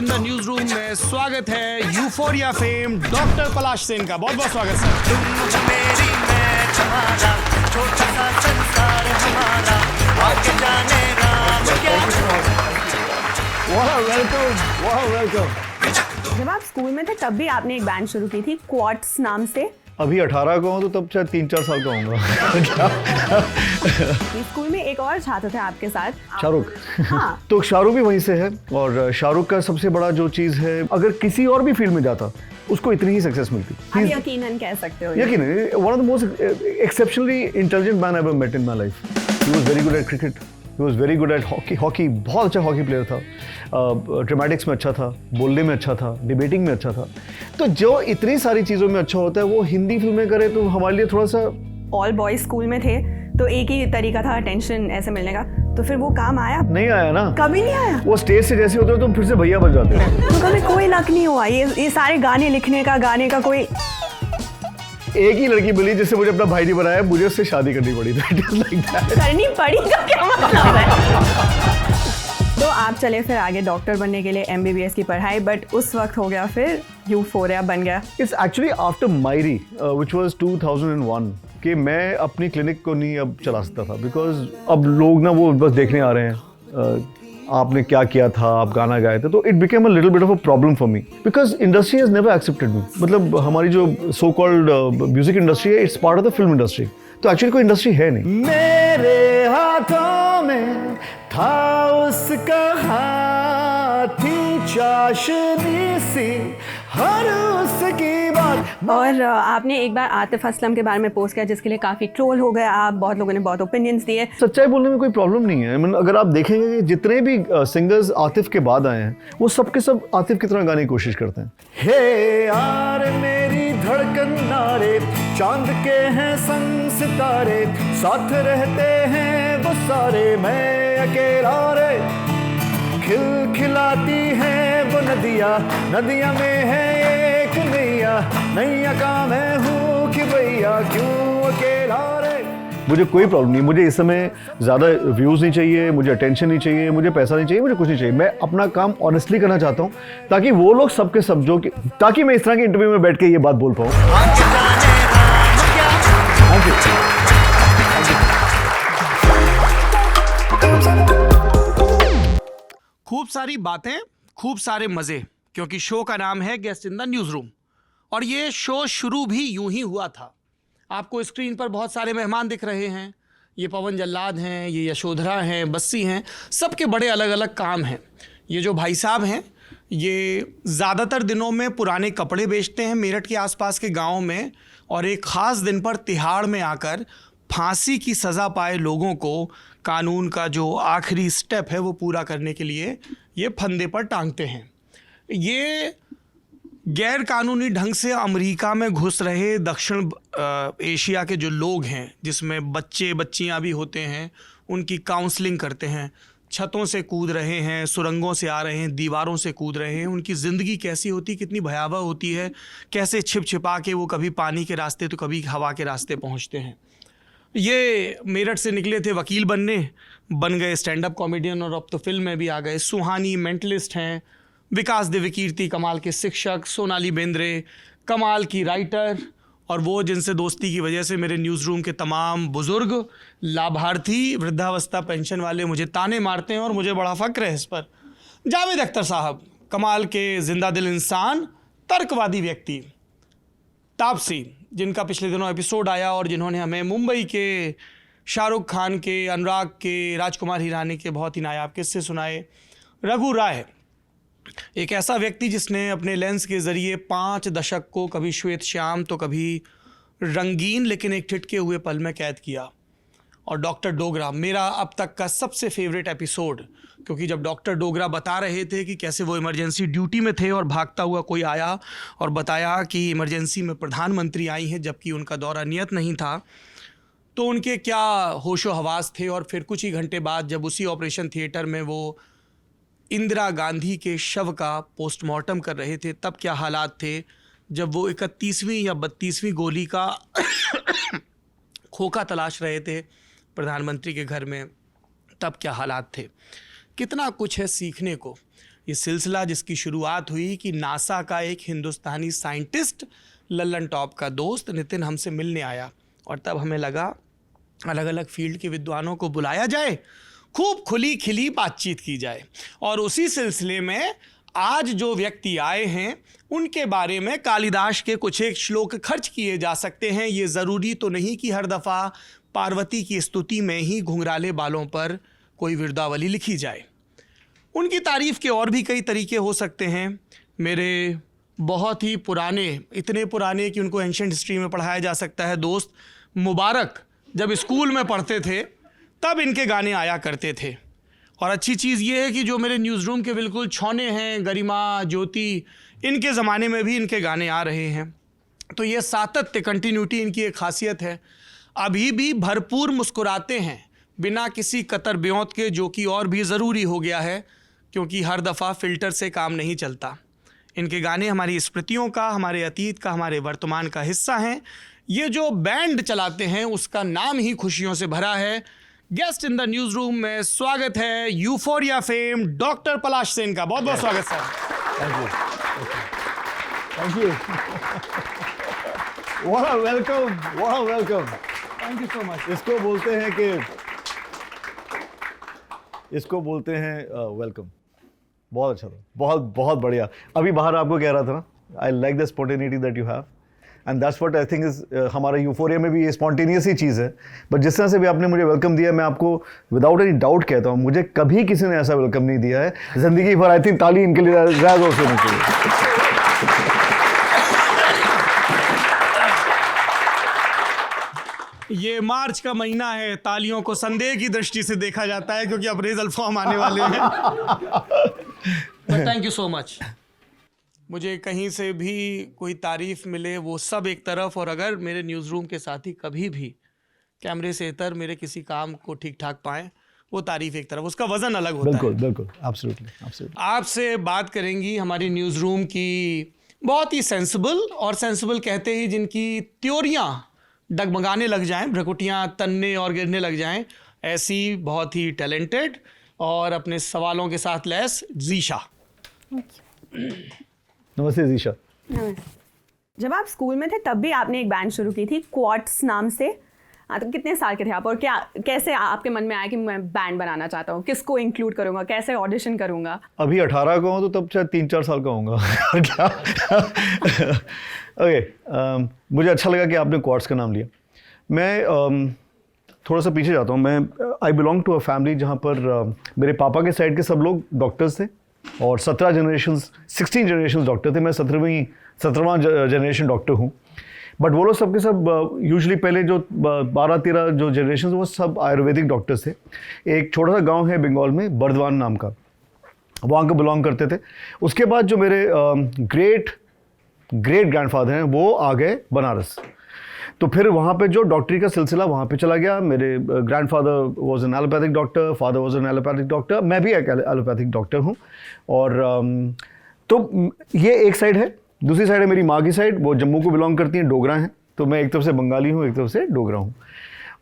In the news room में स्वागत है यूफोरिया फेम डॉक्टर पलाश सेन का। बहुत बहुत स्वागत सर। वेलकम। जब आप स्कूल में थे तब भी आपने एक बैंड शुरू की थी क्वार्ट्स नाम से। अभी 18 का हूँ तो तब शायद 3-4 साल का होऊंगा। स्कूल में एक और छात्र थे आपके साथ, शाहरुख। हाँ। तो शाहरुख भी वहीं से है और शाहरुख का सबसे बड़ा जो चीज़ है, अगर किसी और भी फील्ड में जाता उसको इतनी ही सक्सेस मिलती। आप यकीनन कह सकते हो। यकीनन one of the most exceptionally intelligent man I ever met in my life. He was very good at cricket, he was very good at hockey बहुत अच्छा हॉकी प्लेयर था। ड्रामेटिक्स में अच्छा था, बोलने में अच्छा था, डिबेटिंग में अच्छा था। तो जो इतनी सारी चीज़ों में अच्छा होता है वो हिंदी फिल्में करे तो हमारे लिए थोड़ा सा। ऑल बॉयज स्कूल में थे तो एक ही तरीका था अटेंशन ऐसे मिलने का, तो फिर वो काम आया? नहीं आया ना, कभी नहीं आया। वो स्टेज से जैसे होते हो तो फिर से भैया बन जाते हैं। तो कभी कोई लक नहीं हुआ ये सारे गाने लिखने का, गाने का? कोई एक ही लड़की मिली जिससे मुझे अपना भाई नहीं बनाया, मुझे उससे शादी करनी पड़ी। करनी पड़ी का क्या मतलब है? तो आप चले फिर आगे डॉक्टर बनने के लिए MBBS की पढ़ाई, बट उस वक्त हो गया फिर यूफोरिया बन गया। It's actually after मायरी which was 2001 कि मैं अपनी क्लिनिक को नहीं अब चला सकता था, बिकॉज अब लोग ना वो बस देखने आ रहे हैं आपने क्या किया था, आप गाना गाए थे, तो it became a little bit of a problem for me because industry has never accepted me. मतलब हमारी जो सो कॉल्ड म्यूजिक इंडस्ट्री है, it's part of the film industry, तो एक्चुअली कोई इंडस्ट्री है नहीं। मेरे हाथों में था उसका हाथी चाशनी सी हर उसकी बात। और आपने एक बार आतिफ असलम के बारे में पोस्ट किया जिसके लिए काफ़ी ट्रोल हो गया आप, बहुत लोगों ने बहुत ओपिनियंस दिए। सच्चाई बोलने में कोई प्रॉब्लम नहीं है। मतलब अगर आप देखेंगे कि जितने भी सिंगर्स आतिफ के बाद आए हैं वो सब के सब आतिफ की तरह गाने की कोशिश करते हैं। हे यार मेरी धड़कन नारे, चांद के हैं संग सितारे, साथ रहते हैं वो सारे, मैं अकेला रे। खिलखिलाती है वो नदियाँ, नदियाँ में है एक नैया, नैया का मैं हूँ कि भैया क्यों अकेला रे। मुझे कोई प्रॉब्लम नहीं, मुझे इस समय ज़्यादा व्यूज़ नहीं चाहिए, मुझे अटेंशन नहीं चाहिए, मुझे पैसा नहीं चाहिए, मुझे कुछ नहीं चाहिए। मैं अपना काम ऑनेस्टली करना चाहता हूँ ताकि वो लोग सबके सब जो कि, ताकि मैं इस तरह के इंटरव्यू में बैठ के ये बात बोल पाऊँ। खूब सारी बातें, खूब सारे मजे, क्योंकि शो का नाम है guest in the news room. और ये शो शुरू भी यूं ही हुआ था। आपको स्क्रीन पर बहुत सारे मेहमान दिख रहे हैं। ये पवन जल्लाद हैं, ये यशोधरा हैं, बस्सी हैं, सबके बड़े अलग अलग काम हैं। ये जो भाई साहब हैं ये ज़्यादातर दिनों में पुराने कपड़े बेचते हैं मेरठ के आसपास के गाँव में, और एक ख़ास दिन पर तिहाड़ में आकर फांसी की सज़ा पाए लोगों को कानून का जो आखिरी स्टेप है वो पूरा करने के लिए ये फंदे पर टांगते हैं। ये गैर कानूनी ढंग से अमेरिका में घुस रहे दक्षिण एशिया के जो लोग हैं, जिसमें बच्चे बच्चियां भी होते हैं, उनकी काउंसलिंग करते हैं। छतों से कूद रहे हैं, सुरंगों से आ रहे हैं, दीवारों से कूद रहे हैं। उनकी ज़िंदगी कैसी होती, कितनी भयावह होती है, कैसे छिप छिपा के वो कभी पानी के रास्ते तो कभी हवा के रास्ते पहुंचते हैं। ये मेरठ से निकले थे वकील बनने, बन गए स्टैंड अप कॉमेडियन, और अब तो फिल्म में भी आ गए। सुहानी मेंटलिस्ट हैं, विकास दिव्यकीर्ति कमाल के शिक्षक, सोनाली बेंद्रे कमाल की राइटर, और वो जिनसे दोस्ती की वजह से मेरे न्यूज़ रूम के तमाम बुज़ुर्ग लाभार्थी वृद्धावस्था पेंशन वाले मुझे ताने मारते हैं और मुझे बड़ा फ़क्र है इस पर। जावेद अख्तर साहब कमाल के जिंदा दिल इंसान, तर्कवादी व्यक्ति। तापसी जिनका पिछले दिनों एपिसोड आया और जिन्होंने हमें मुंबई के शाहरुख खान के, अनुराग के, राजकुमार हिरानी के बहुत ही नायाब किस्से सुनाए। रघु राय एक ऐसा व्यक्ति जिसने अपने लेंस के ज़रिए 5 दशक को कभी श्वेत श्याम तो कभी रंगीन लेकिन एक ठिठके हुए पल में कैद किया। और डॉक्टर डोगरा मेरा अब तक का सबसे फेवरेट एपिसोड, क्योंकि जब डॉक्टर डोगरा बता रहे थे कि कैसे वो इमरजेंसी ड्यूटी में थे और भागता हुआ कोई आया और बताया कि इमरजेंसी में प्रधानमंत्री आई हैं जबकि उनका दौरा नियत नहीं था, तो उनके क्या होशो हवास थे। और फिर कुछ ही घंटे बाद जब उसी ऑपरेशन थिएटर में वो इंदिरा गांधी के शव का पोस्टमार्टम कर रहे थे, तब क्या हालात थे। जब वो 31वीं या 32वीं गोली का खोखा तलाश रहे थे प्रधानमंत्री के घर में, तब क्या हालात थे। कितना कुछ है सीखने को। ये सिलसिला जिसकी शुरुआत हुई कि नासा का एक हिंदुस्तानी साइंटिस्ट लल्लन टॉप का दोस्त नितिन हमसे मिलने आया और तब हमें लगा अलग अलग फील्ड के विद्वानों को बुलाया जाए, खूब खुली खिली बातचीत की जाए। और उसी सिलसिले में आज जो व्यक्ति आए हैं उनके बारे में कालिदास के कुछ एक श्लोक खर्च किए जा सकते हैं। ये ज़रूरी तो नहीं कि हर दफ़ा पार्वती की स्तुति में ही घुंघराले बालों पर कोई विरदावली लिखी जाए। उनकी तारीफ़ के और भी कई तरीके हो सकते हैं। मेरे बहुत ही पुराने, इतने पुराने कि उनको एंशिएंट हिस्ट्री में पढ़ाया जा सकता है, दोस्त मुबारक जब स्कूल में पढ़ते थे तब इनके गाने आया करते थे। और अच्छी चीज़ ये है कि जो मेरे न्यूज़ रूम के बिल्कुल छौने हैं, गरिमा, ज्योति, इनके ज़माने में भी इनके गाने आ रहे हैं। तो ये सातत्य, कंटिन्यूटी इनकी एक खासियत है। अभी भी भरपूर मुस्कुराते हैं बिना किसी कतर ब्योंत के, जो कि और भी ज़रूरी हो गया है क्योंकि हर दफ़ा फ़िल्टर से काम नहीं चलता। इनके गाने हमारी स्मृतियों का, हमारे अतीत का, हमारे वर्तमान का हिस्सा हैं। ये जो बैंड चलाते हैं उसका नाम ही खुशियों से भरा है। Guest in the news room में स्वागत है यूफोरिया फेम डॉक्टर पलाश सेन का। बहुत बहुत स्वागत sir. Thank you. What a welcome, what a welcome. Thank you so much. इसको बोलते हैं वेलकम। बहुत अच्छा था, बहुत बहुत बढ़िया। अभी बाहर आपको कह रहा था ना, I like the spontaneity that you have and that's what I think is हमारा यूफोरिया में भी ये स्पॉन्टेनियस ही चीज़ है। बट जिस तरह से भी आपने मुझे वेलकम दिया, मैं आपको विदाउट एनी डाउट कहता हूँ, मुझे कभी किसी ने ऐसा वेलकम नहीं दिया है ज़िंदगी भर। आई थिंक ताली इनके लिए ज़्यादा जोर से होनी चाहिए। ये मार्च का महीना है, तालियों को संदेह की दृष्टि से देखा जाता है क्योंकि अब रिजल्ट फॉर्म आने वाले हैं। Thank you so much. मुझे कहीं से भी कोई तारीफ मिले वो सब एक तरफ, और अगर मेरे न्यूज़ रूम के साथी कभी भी कैमरे से इतर मेरे किसी काम को ठीक ठाक पाएं, वो तारीफ एक तरफ, उसका वजन अलग होता बिल्कुल है। बिल्कुल, एब्सोल्युटली एब्सोल्युटली। आपसे बात करेंगी हमारी न्यूज़ रूम की बहुत ही सेंसिबल, और सेंसिबल कहते ही जिनकी त्योरियां डगमगाने लग जाएं, भ्रकुटियां तनने और गिरने लग जाएं, ऐसी बहुत ही टैलेंटेड और अपने सवालों के साथ लैस जीशा। नमस्ते जीशा। जब आप स्कूल में थे तब भी आपने एक बैंड शुरू की थी क्वार्ट्स नाम से। हाँ, तो कितने साल के थे आप, और क्या कैसे आपके मन में आया कि मैं बैंड बनाना चाहता हूँ, किसको इंक्लूड करूँगा, कैसे ऑडिशन करूँगा? अभी 18 का हूँ तो तब शायद 3-4 साल का होऊंगा। क्या? ओके, मुझे अच्छा लगा कि आपने क्वार्ट्स का नाम लिया। मैं थोड़ा सा पीछे जाता हूँ। मैं I belong to a family जहाँ पर मेरे पापा के साइड के सब लोग डॉक्टर्स थे और 16 जनरेशन डॉक्टर थे। मैं 17वां जनरेशन डॉक्टर हूँ। बट वो लोग सबके सब यूजुअली पहले जो 12-13 जो जनरेशन वो सब आयुर्वेदिक डॉक्टर्स थे। एक छोटा सा गांव है बंगाल में, बर्दवान नाम का, वहाँ को बिलोंग करते थे। उसके बाद जो मेरे ग्रेट ग्रैंडफादर हैं वो आ गए बनारस, तो फिर वहाँ पे जो डॉक्टरी का सिलसिला वहाँ पे चला गया। मेरे grandfather was an allopathic doctor, father was an allopathic doctor, मैं भी एक एलोपैथिक डॉक्टर हूँ। और तो ये एक साइड है। दूसरी साइड है मेरी माँ की साइड, वो जम्मू को बिलोंग करती हैं, डोगरा हैं। तो मैं एक तरफ से बंगाली हूँ, एक तरफ से डोगरा हूँ।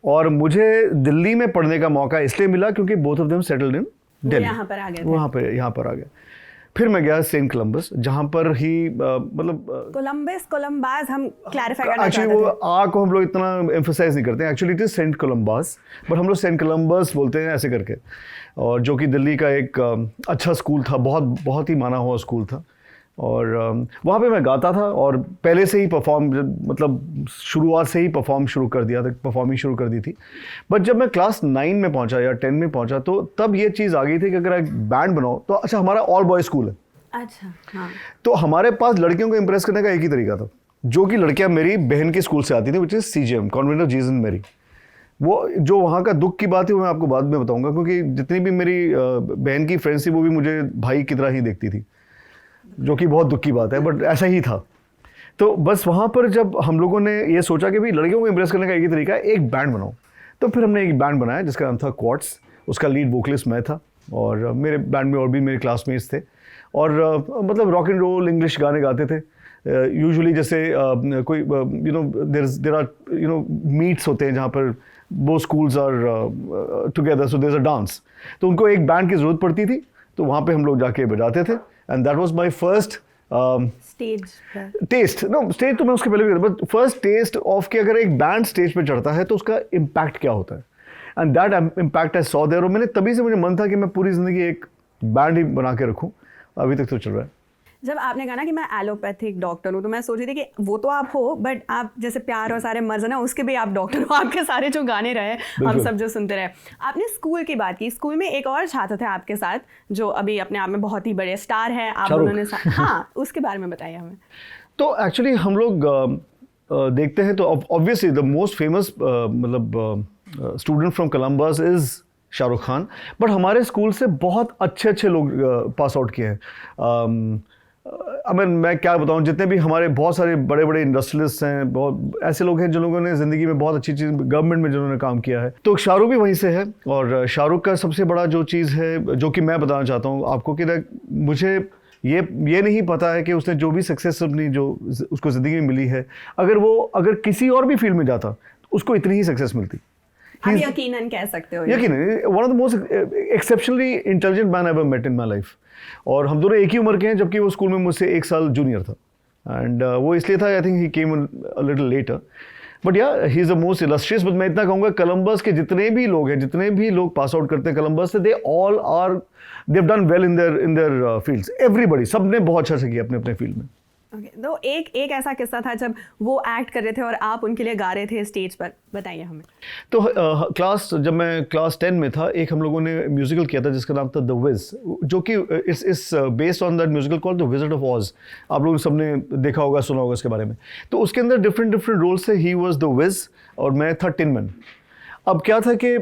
और मुझे दिल्ली में पढ़ने का मौका इसलिए मिला क्योंकि both of them settled in Delhi. यहाँ पर आ गए थे। यहाँ पर आ गया। फिर मैं गया सेंट कोलंबस, जहाँ पर ही मतलब कोलंबास हम क्लैरिफाई करना चाहते एक्चुअली वो थे। आ को हम लोग इतना एम्फोसाइज नहीं करते हैं। Actually it is saint Columba's, but हम लोग सेंट कोलंबस बोलते हैं ऐसे करके। और जो कि दिल्ली का एक अच्छा स्कूल था, बहुत ही माना हुआ स्कूल था। और वहाँ पे मैं गाता था और पहले से ही मतलब शुरुआत से ही परफॉर्मिंग शुरू कर दी थी। बट जब मैं क्लास 9 में पहुँचा या 10 में पहुँचा तो तब ये चीज़ आ गई थी कि अगर एक बैंड बनाओ तो अच्छा, हमारा ऑल बॉय स्कूल है। अच्छा, हाँ। तो हमारे पास लड़कियों को इम्प्रेस करने का एक ही तरीका था, जो कि लड़कियाँ मेरी बहन के स्कूल से आती थी, which is CJM, convent of Jesus Mary. वो जो वहाँ का दुख की बात है वो मैं आपको बाद में बताऊँगा, क्योंकि जितनी भी मेरी बहन की फ्रेंड्स थी वो भी मुझे भाई की तरह ही देखती थी, जो कि बहुत दुख की बात है, बट ऐसा ही था। तो बस वहाँ पर जब हम लोगों ने ये सोचा कि भाई लड़कियों को इम्प्रेस करने का एक ही तरीका है, एक बैंड बनाओ, तो फिर हमने एक बैंड बनाया जिसका नाम था क्वार्ट्स। उसका लीड वोकलिस्ट मैं था और मेरे बैंड में और भी मेरे क्लासमेट्स थे। और मतलब रॉक एंड रोल इंग्लिश गाने गाते थे। यूजुअली जैसे कोई देयर आर मीट्स होते हैं जहाँ पर वो schools are together, so there is a dance. तो उनको एक बैंड की ज़रूरत पड़ती थी तो वहाँ पे हम लोग जाके बजाते थे and that was my first stage test. No stage तो मैं उसके पहले भी, बट फर्स्ट टेस्ट ऑफ कि अगर एक बैंड स्टेज पे चढ़ता है तो उसका इम्पैक्ट क्या होता है, and that impact I saw there. और मैंने तभी से मुझे मन था कि मैं पूरी ज़िंदगी एक बैंड ही बना के रखूँ, अभी तक तो चल रहा है। जब आपने कहा ना कि मैं एलोपैथिक डॉक्टर हूँ, तो मैं सोच रही थी कि वो तो आप हो, बट आप जैसे प्यार और सारे मर्ज ना, उसके भी आप डॉक्टर हो। आपके सारे जो गाने रहे हम सब जो सुनते रहे। आपने स्कूल की बात की, स्कूल में एक और छात्र थे आपके साथ जो अभी अपने आप में बहुत ही बड़े स्टार है, आप उन्होंने हाँ, उसके बारे में बताइए हमें। तो एक्चुअली हम लोग देखते हैं तो ऑब्वियसली द मोस्ट फेमस मतलब student from Columbus is Shahrukh Khan, but हमारे स्कूल से बहुत अच्छे अच्छे लोग पास आउट किए हैं। मैं क्या बताऊं, जितने भी हमारे बहुत सारे बड़े बड़े इंडस्ट्रियलिस्ट हैं, बहुत ऐसे लोग हैं जिन लोगों ने ज़िंदगी में बहुत अच्छी चीज़ गवर्नमेंट में जिन्होंने काम किया है, तो शाहरुख भी वहीं से है। और शाहरुख का सबसे बड़ा जो चीज़ है जो कि मैं बताना चाहता हूँ आपको कि मुझे ये नहीं पता है कि उसने जो भी सक्सेस अपनी जो उसको ज़िंदगी में मिली है, अगर किसी और भी फील्ड में जाता तो उसको इतनी ही सक्सेस मिलती। आप यकीनन कह सकते हो। यकीनन one of the most exceptionally intelligent man I ever met in my life. और हम दोनों एक ही उम्र के हैं, जबकि वो स्कूल में मुझसे 1 साल जूनियर था, एंड वो इसलिए था, I think he came a little later, but yeah he is the most illustrious. But मैं इतना कहूँगा, कोलंबस के जितने भी लोग हैं, जितने भी लोग पास आउट करते हैं कोलंबस से, they have done well in their fields. Everybody, सब ने बहुत अच्छा से किया अपने अपने फील्ड में। Okay, तो एक ऐसा किस्सा था जब वो एक्ट कर रहे थे और आप उनके लिए गा रहे थे स्टेज पर, बताइए हमें। तो जब मैं क्लास 10 में था, एक हम लोगों ने म्यूजिकल किया था जिसका नाम था द विज, जो कि इस based on that musical called the Wizard of Oz. आप लोग सबने देखा होगा, सुना होगा इसके बारे में। तो उसके अंदर डिफरेंट रोल्स थे। ही वॉज द विज और मैं था टिन मैन। अब क्या था कि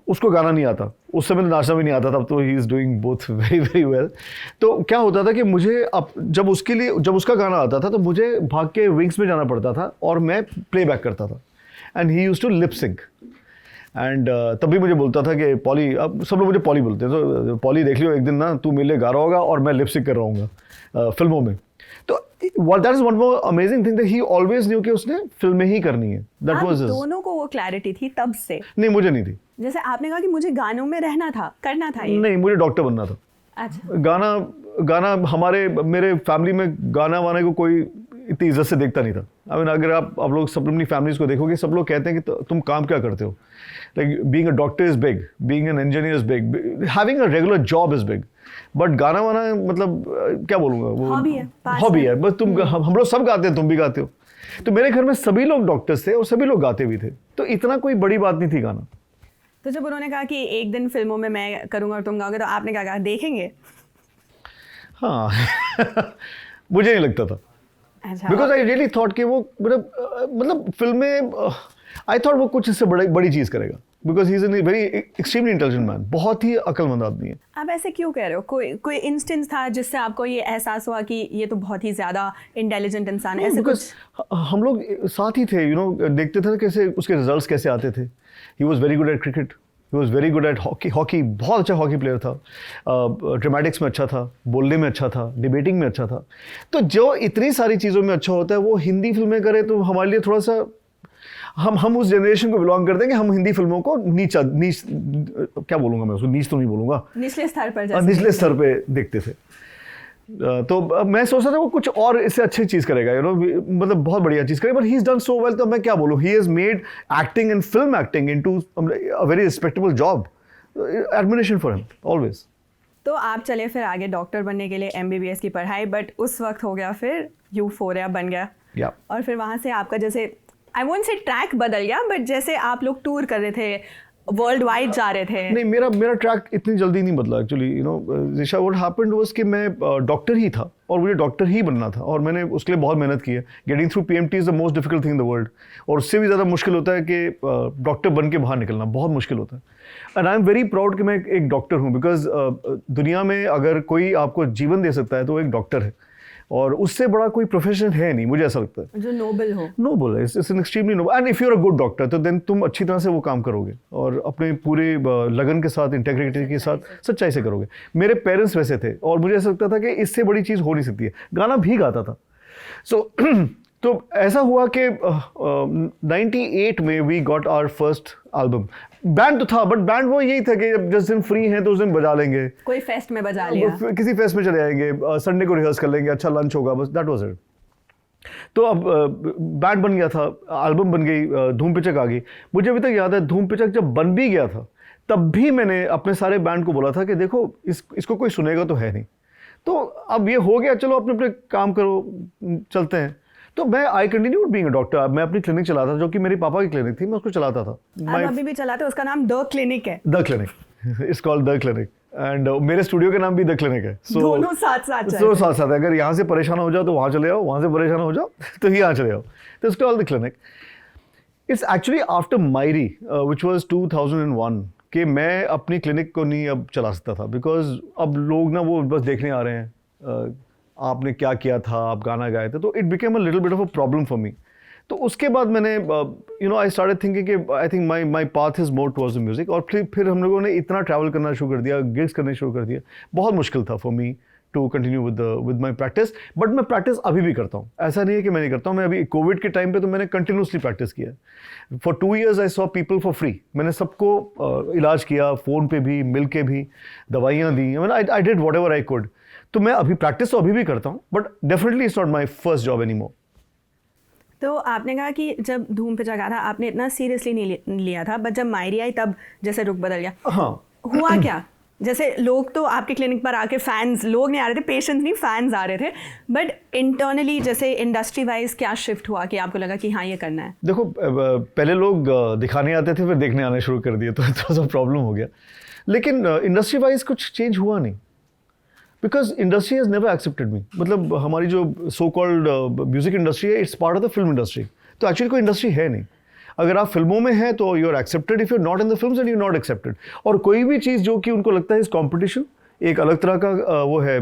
उसको गाना नहीं आता, उस समय नाचना भी नहीं आता था, तब तो he is doing both very very well. तो क्या होता था कि मुझे अब जब उसका गाना आता था तो मुझे भाग के विंग्स में जाना पड़ता था और मैं प्लेबैक करता था, and he used to lip sync. And तभी मुझे बोलता था कि पॉली, अब सब लोग मुझे पॉली बोलते हैं, तो पॉली देख लियो एक दिन ना, तू मेरे लिए गा रहा होगा और मैं लिप सिंक कर रहा हूँगा फिल्मों में। तो that is one more amazing thing that he always new कि उसने फिल्में ही करनी है। दैट वाज दोनों को वो क्लैरिटी थी तब से? नहीं, मुझे नहीं थी। जैसे आपने कहा कि मुझे गानों में रहना था, करना था ये। नहीं, मुझे डॉक्टर बनना था। अच्छा। गाना मेरे फैमिली में गाना वाने को कोई इतनी इज्जत से देखता नहीं था। आई मीन, अगर आप लोग सब अपनी फैमिलीज को देखोगे, सब लोग कहते हैं कि तुम काम क्या करते हो। Like being a doctor is big, being an engineer is big, having a regular job is big, but गाना वाना मतलब क्या बोलूँगा, वो हॉबी है बस। हम लोग सब गाते हैं, तुम भी गाते हो। तो मेरे घर में सभी लोग डॉक्टर्स थे और सभी लोग गाते भी थे, तो इतना कोई बड़ी बात नहीं थी गाना। तो जब उन्होंने कहा कि एक दिन फिल्मों में मैं करूँगा और तुम गाओगे, तो आपने क्या कहा, देखेंगे? हाँ मुझे नहीं लगता था, बिकॉज आई रियली थॉट कि वो मतलब फिल्में, आई थॉट वो कुछ इससे बड़ी चीज़ करेगा, because he is an very extremely intelligent man, बहुत ही अक्लमंद आदमी है। आप ऐसे क्यों कह रहे हो? कोई इंस्टेंस था जिससे आपको ये एहसास हुआ कि ये तो बहुत ही ज़्यादा इंटेलिजेंट इंसान है? ऐसे कुछ हम लोग साथ ही थे, देखते थे कैसे उसके रिजल्ट्स कैसे आते थे। He was very good at cricket, he was very good at hockey, बहुत अच्छा हॉकी प्लेयर था, ड्रामेटिक्स में अच्छा था, बोलने में अच्छा था, डिबेटिंग में अच्छा था। तो जो इतनी सारी चीज़ों में अच्छा होता है, वो हिंदी फिल्में करे तो हमारे लिए थोड़ा सा, हम उस जनरेशन को बिलोंग करते हैं कि हम हिंदी फिल्मों को नीच क्या बोलूँगा मैं उसको, नीच तो नहीं बोलूँगा, निचले स्तर पे देखते थे। तो मैं सोचता था वो कुछ और इससे अच्छी चीज़ करेगा, मतलब बहुत बढ़िया चीज़ करेगा, but he is done so well. तो मैं क्या बोलूँ, he has made acting and film acting into a very respectable job. Admiration for him always. तो आप चले फिर आगे डॉक्टर बनने के लिए MBBS की पढ़ाई, बट उस वक्त हो गया फिर यूफोरिया बन गया, और फिर वहाँ से आपका जैसे आई वोंट से ट्रैक बदल गया, बट जैसे आप लोग टूर कर रहे थे, वर्ल्ड वाइड जा रहे थे। नहीं, मेरा ट्रैक इतनी जल्दी नहीं बदला actually. Disha, what happened was कि मैं डॉक्टर ही था और मुझे डॉक्टर ही बनना था, और मैंने उसके लिए बहुत मेहनत की है। Getting through PMT is the most difficult thing in the world, और उससे भी ज़्यादा मुश्किल होता है कि डॉक्टर बन के बाहर निकलना बहुत मुश्किल होता है। And I am very proud कि मैं एक डॉक्टर हूँ, बिकॉज दुनिया में अगर कोई आपको जीवन दे सकता है तो वो एक डॉक्टर है, और उससे बड़ा कोई प्रोफेशन है नहीं, मुझे ऐसा लगता है, जो नोबल है। It's an extremely noble, and if you are a good doctor तो देन तुम अच्छी तरह से वो काम करोगे और अपने पूरे लगन के साथ, इंटेग्रिटी के साथ, सच्चाई से करोगे। मेरे पेरेंट्स वैसे थे और मुझे ऐसा लगता था कि इससे बड़ी चीज़ हो नहीं सकती है। गाना भी गाता था, सो तो ऐसा हुआ कि 98 में we got our first album. Band तो था, बट बैंड वो यही था कि जब जिस दिन फ्री हैं तो उस दिन बजा लेंगे, कोई फेस्ट में बजा लिया। किसी फेस्ट में चले जाएंगे, संडे को रिहर्स कर लेंगे, अच्छा लंच होगा, बस दैट वाज इट। तो अब बैंड बन गया था, एल्बम बन गई, धूम पिचक आ गई। मुझे अभी तक याद है धूम पिचक जब बन भी गया था तब भी मैंने अपने सारे बैंड को बोला था कि देखो इसको कोई सुनेगा तो है नहीं, तो अब ये हो गया, चलो अपने अपने काम करो, चलते हैं। तो मैं I continued being a doctor. मैं अपनी क्लिनिक चलाता था जो कि मेरी पापा की क्लिनिक थी, मैं उसको चलाता था। आप अभी भी चलाते हो, उसका नाम द क्लिनिक है। The clinic it's called the clinic and मेरे स्टूडियो का नाम भी द क्लिनिक है। दोनों साथ साथ तो साथ साथ है। अगर यहाँ से परेशान हो जाओ तो वहाँ चले जाओ, वहाँ से परेशान हो जाओ तो यहाँ चले जाओ। तो it's called the clinic. It's actually after मायरी which was 2001 कि मैं अपनी क्लिनिक को नहीं अब चला सकता था, बिकॉज अब लोग ना वो बस देखने आ रहे हैं आपने क्या किया था, आप गाना गाए थे, तो it became a little bit of a problem for me. तो उसके बाद मैंने आई स्टार्टेड थिंकिंग कि I think my path is more towards the music. और फिर हम लोगों ने इतना ट्रैवल करना शुरू कर दिया, गिग्स करने शुरू कर दिया। बहुत मुश्किल था for me to continue with my practice, but मैं प्रैक्टिस अभी भी करता हूँ। ऐसा नहीं है कि मैं नहीं करता हूँ। मैं अभी कोविड के टाइम पे तो मैंने कंटिन्यूसली प्रैक्टिस किया। For 2 years I saw people for free. मैंने सबको इलाज किया, फ़ोन पे भी, मिल के भी, दवाइयाँ दी। I did whatever I could. तो मैं अभी प्रैक्टिस तो अभी भी करता हूँ, but definitely it's not my first job anymore. तो आपने कहा कि जब धूम पे जगा था आपने इतना सीरियसली नहीं लिया था, बट जब मायरी आई तब जैसे रुख बदल गया। हाँ, हुआ क्या? जैसे लोग तो आपके क्लिनिक पर आके फैंस, लोग नहीं आ रहे थे, पेशेंट्स नहीं फैंस आ रहे थे, बट इंटरनली जैसे इंडस्ट्री वाइज क्या शिफ्ट हुआ कि आपको लगा कि हाँ ये करना है? देखो पहले लोग दिखाने आते थे, फिर देखने आने शुरू कर दिए, तो थोड़ा सा प्रॉब्लम हो गया। लेकिन इंडस्ट्री वाइज कुछ चेंज हुआ नहीं, because industry has never accepted me. मतलब हमारी जो सो कॉल्ड म्यूजिक इंडस्ट्री है, it's part of the film industry. तो एक्चुअली कोई इंडस्ट्री है नहीं। अगर आप फिल्मों में हैं तो you are accepted, if you are not in the films and you not accepted. और कोई भी चीज़ जो कि उनको लगता है इस कॉम्पिटिशन, एक अलग तरह का वो है,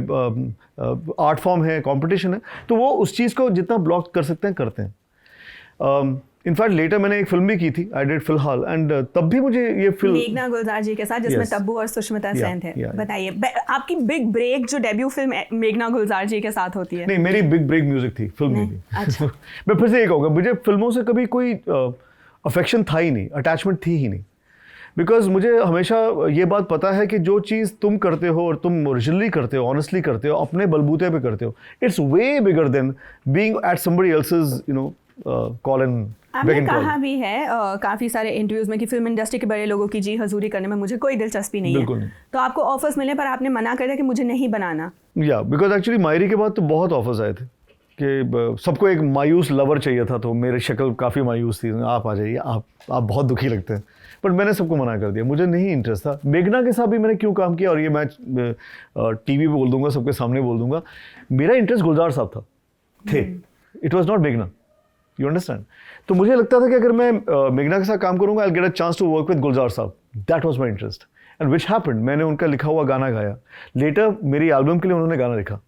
आर्ट फॉर्म है, कॉम्पिटिशन है, तो वो उस चीज़ को जितना ब्लॉक कर सकते हैं करते हैं। इनफैक्ट लेटर मैंने एक फिल्म भी की थी, आई डिड फिलहाल, एंड तब भी मुझे ये फिल्म मेघना गुलजार जी के साथ, जिसमें Yes. तब्बू और सुष्मिता सेन थे। yeah. बताइए आपकी बिग ब्रेक जो डेब्यू फिल्म मेघना गुलजार जी के साथ होती है। नहीं, मेरी बिग ब्रेक म्यूजिक थी, फिल्म नहीं थी। अच्छा। मैं फिर से ये कहूँगा, मुझे फिल्मों से कभी कोई अफेक्शन था ही नहीं, अटैचमेंट थी ही नहीं। बिकॉज मुझे हमेशा ये बात पता है कि जो चीज़ तुम करते हो और तुम ओरिजिनली करते हो, ऑनेस्टली करते हो, अपने बलबूते पे करते हो, it's way bigger than being at somebody else's call and आपने कहा भी है काफ़ी सारे इंटरव्यूज में कि फिल्म इंडस्ट्री के बड़े लोगों की जी हजूरी करने में मुझे कोई दिलचस्पी नहीं बिल्कुल है। नहीं। तो आपको ऑफर्स मिले पर आपने मना कर दिया कि मुझे नहीं बनाना। या बिकॉज एक्चुअली मायरी के बाद तो बहुत ऑफर्स आए थे कि सबको एक मायूस लवर चाहिए था, तो मेरी शक्ल काफ़ी मायूस थी, आप आ जाइए, आप बहुत दुखी लगते हैं। बट मैंने सबको मना कर दिया, मुझे नहीं इंटरेस्ट था। मेघना के साथ भी मैंने क्यों काम किया, और ये मैं टीवी पे बोल दूंगा, सबके सामने बोल दूंगा, मेरा इंटरेस्ट गुलजार साहब था, थे। इट वॉज नॉट मेघना, यू अंडरस्टैंड। तो मुझे लगता था कि अगर मैं मेघना के साथ काम करूंगा, I get a chance to work with Gulzar sahab. That was my interest and which happened. मैंने उनका लिखा हुआ गाना गाया, लेटर मेरी एल्बम के लिए उन्होंने गाना लिखा।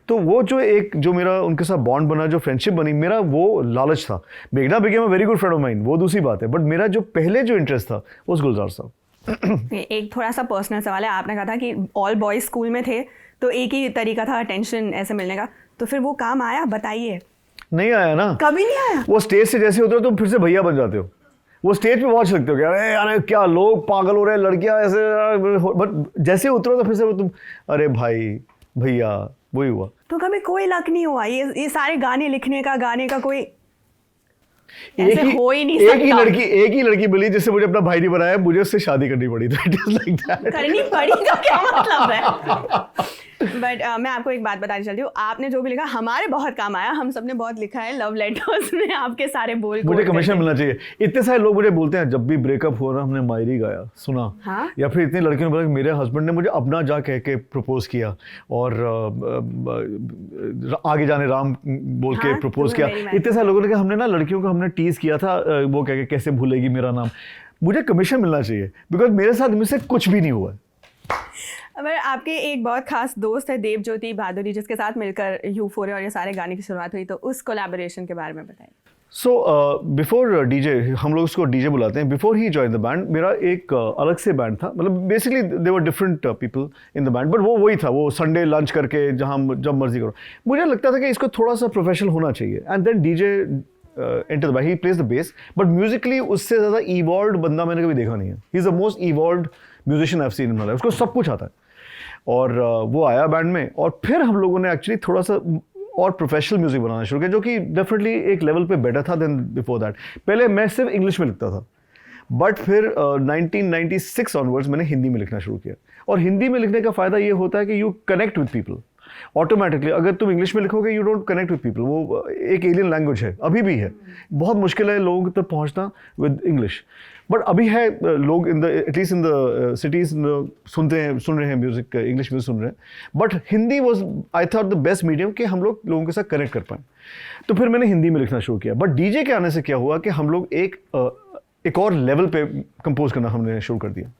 तो वो जो मेरा उनके साथ बॉन्ड बना, जो फ्रेंडशिप बनी, मेरा वो लालच था। मेघना became a very good friend of mine, वो दूसरी बात है, बट मेरा जो पहले जो इंटरेस्ट था वो गुलजार साहब। एक थोड़ा सा पर्सनल सवाल है, आपने कहा था कि ऑल बॉयज स्कूल में थे तो एक ही तरीका था अटेंशन ऐसे मिलने का, तो फिर वो काम आया? बताइए। नहीं आया ना, कभी नहीं आया। वो स्टेज से जैसे उतरो तुम फिर से भैया बन जाते हो। वो स्टेज पे बहुत लगते हो कि अरे यार क्या लोग पागल हो रहे हैं, लड़कियां ऐसे, बट जैसे उतरो तो फिर से वो तुम, अरे भाई भैया, वही हुआ। तो कभी कोई लक नहीं हुआ ये सारे गाने लिखने का, गाने का कोई एक ही लड़की मिली जिससे मुझे अपना भाई नहीं बनाया, मुझे उससे शादी करनी पड़ी। तो इट इज लाइक दैट। करनी पड़ी तो क्या मतलब है? बट मैं आपको एक बात बतानी चाहती हूँ, आपने जो भी लिखा हमारे बहुत काम आया, हम सबने बहुत लिखा है लव लेटर्स में आपके सारे बोल। मुझे कमीशन मिलना चाहिए। इतने सारे लोग मुझे बोलते हैं जब भी ब्रेकअप हुआ ना, हमने मायरी गाया सुना। हाँ? या फिर इतनी लड़कियों ने बोला कि मेरे हस्बैंड ने मुझे अपना जा कह के प्रपोज किया, और आगे जाने राम बोल के हाँ, प्रपोज तुम्हें किया। मेरी इतने सारे लोगों ने कहा हमने ना लड़कियों को हमने टीज किया था, वो कह के कैसे भूलेगी मेरा नाम। मुझे कमीशन मिलना चाहिए, बिकॉज मेरे साथ मुझसे कुछ भी नहीं हुआ। अगर आपके एक बहुत खास दोस्त है देव ज्योति भादुरी, जिसके साथ मिलकर यूफोरिया और ये सारे गाने की शुरुआत हुई, तो उस कोलैबोरेशन के बारे में बताइए। सो बिफोर डीजे, हम लोग उसको डीजे बुलाते हैं, before he join the band मेरा एक अलग से बैंड था, मतलब basically they were different people in the band, but वो वही था, वो संडे लंच करके जहाँ जब मर्जी करो। मुझे लगता था कि इसको थोड़ा सा प्रोफेशनल होना चाहिए, and then DJ enter the band, he plays the bass, but musically उससे ज़्यादा इवॉल्व बंदा मैंने कभी देखा नहीं है। He is the most evolve musician I have seen in my life, उसको सब कुछ आता है। और वो आया बैंड में, और फिर हम लोगों ने एक्चुअली थोड़ा सा और प्रोफेशनल म्यूजिक बनाना शुरू किया, जो कि डेफिनेटली एक लेवल पे बेटर था देन बिफोर दैट। पहले मैं सिर्फ इंग्लिश में लिखता था, बट फिर 1996 ऑनवर्ड्स मैंने हिंदी में लिखना शुरू किया। और हिंदी में लिखने का फ़ायदा ये होता है कि you connect with people automatically. अगर तुम इंग्लिश में लिखोगे you don't connect with people, वो एक एलियन लैंग्वेज है, अभी भी है, बहुत मुश्किल है लोगों तक पहुंचना विद इंग्लिश, बट अभी है। लोग in the at least in the cities सुन रहे हैं म्यूज़िक, इंग्लिश म्यूज़िक सुन रहे हैं, but Hindi was I thought the best medium कि हम लोग लोगों के साथ कनेक्ट कर पाएँ। तो फिर मैंने हिंदी में लिखना शुरू किया, बट डीजे के आने से क्या हुआ कि हम लोग एक और लेवल पे कंपोज करना हमने शुरू कर दिया।